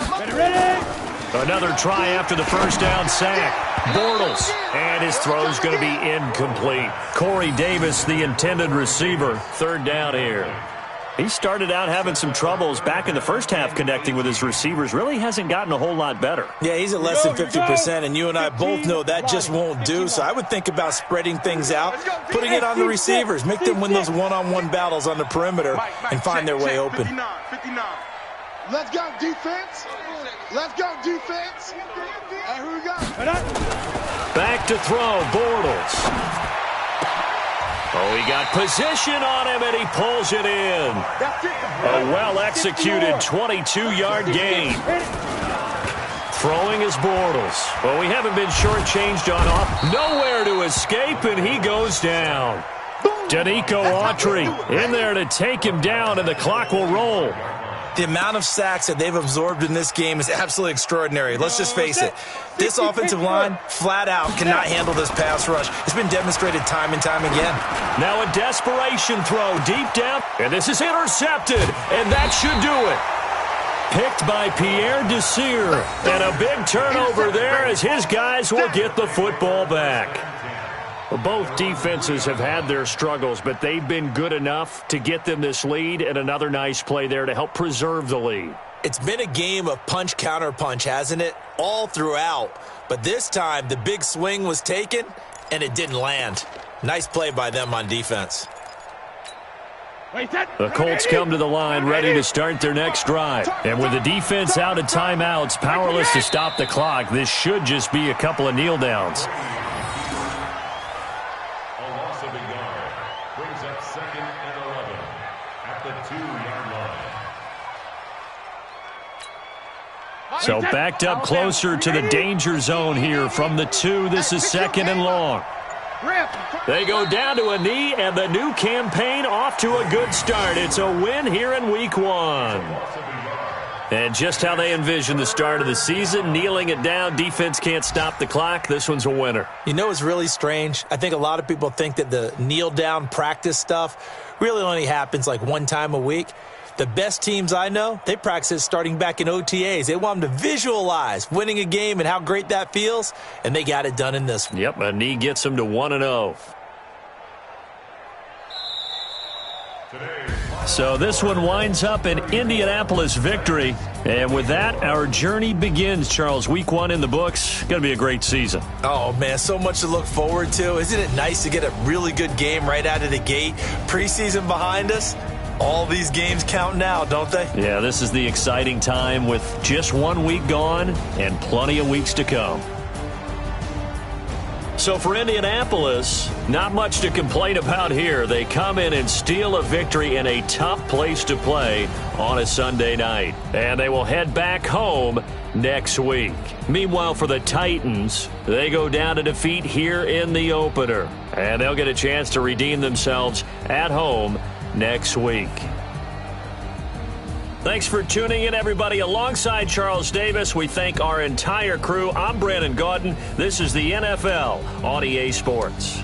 money. Another try after the first down sack. Bortles, and his throw's going to be incomplete. Corey Davis, the intended receiver. Third down here. He started out having some troubles back in the first half connecting with his receivers. Really hasn't gotten a whole lot better. Yeah, he's at less than 50%, and you and I both know that just won't do. So I would think about spreading things out, putting it on the receivers, make them win those one-on-one battles on the perimeter and find their way open. 59. Let's go, defense. Let's go, defense. And who we got? Back to throw, Bortles. Oh, he got position on him, and he pulls it in. A well-executed 22-yard gain. Throwing is Bortles. Well, we haven't been shortchanged on off. Nowhere to escape, and he goes down. Danico Autry in there to take him down, and the clock will roll. The amount of sacks that they've absorbed in this game is absolutely extraordinary. Let's just face it. This offensive line, flat out, cannot handle this pass rush. It's been demonstrated time and time again. Now a desperation throw deep down, and this is intercepted, and that should do it. Picked by Pierre Desir, and a big turnover there as his guys will get the football back. Both defenses have had their struggles, but they've been good enough to get them this lead, and another nice play there to help preserve the lead. It's been a game of punch-counter-punch, hasn't it? All throughout. But this time, the big swing was taken, and it didn't land. Nice play by them on defense. The Colts come to the line ready to start their next drive. And with the defense out of timeouts, powerless to stop the clock, this should just be a couple of kneel downs. So backed up closer to the danger zone here from the 2. This is 2nd and long. They go down to a knee, and the new campaign off to a good start. It's a win here in Week 1. And just how they envision the start of the season, kneeling it down, defense can't stop the clock. This one's a winner. You know what's really strange? I think a lot of people think that the kneel-down practice stuff really only happens like one time a week. The best teams I know, they practice it starting back in OTAs. They want them to visualize winning a game and how great that feels, and they got it done in this one. Yep, a knee gets them to 1-0. So this one winds up an Indianapolis victory. And with that, our journey begins, Charles. Week 1 in the books. Going to be a great season. Oh, man, so much to look forward to. Isn't it nice to get a really good game right out of the gate? Preseason behind us. All these games count now, don't they? Yeah, this is the exciting time with just 1 week gone and plenty of weeks to come. So for Indianapolis, not much to complain about here. They come in and steal a victory in a tough place to play on a Sunday night. And they will head back home next week. Meanwhile, for the Titans, they go down to defeat here in the opener. And they'll get a chance to redeem themselves at home next week. Thanks for tuning in, everybody. Alongside Charles Davis, we thank our entire crew. I'm Brandon Gaudin. This is the NFL on EA Sports.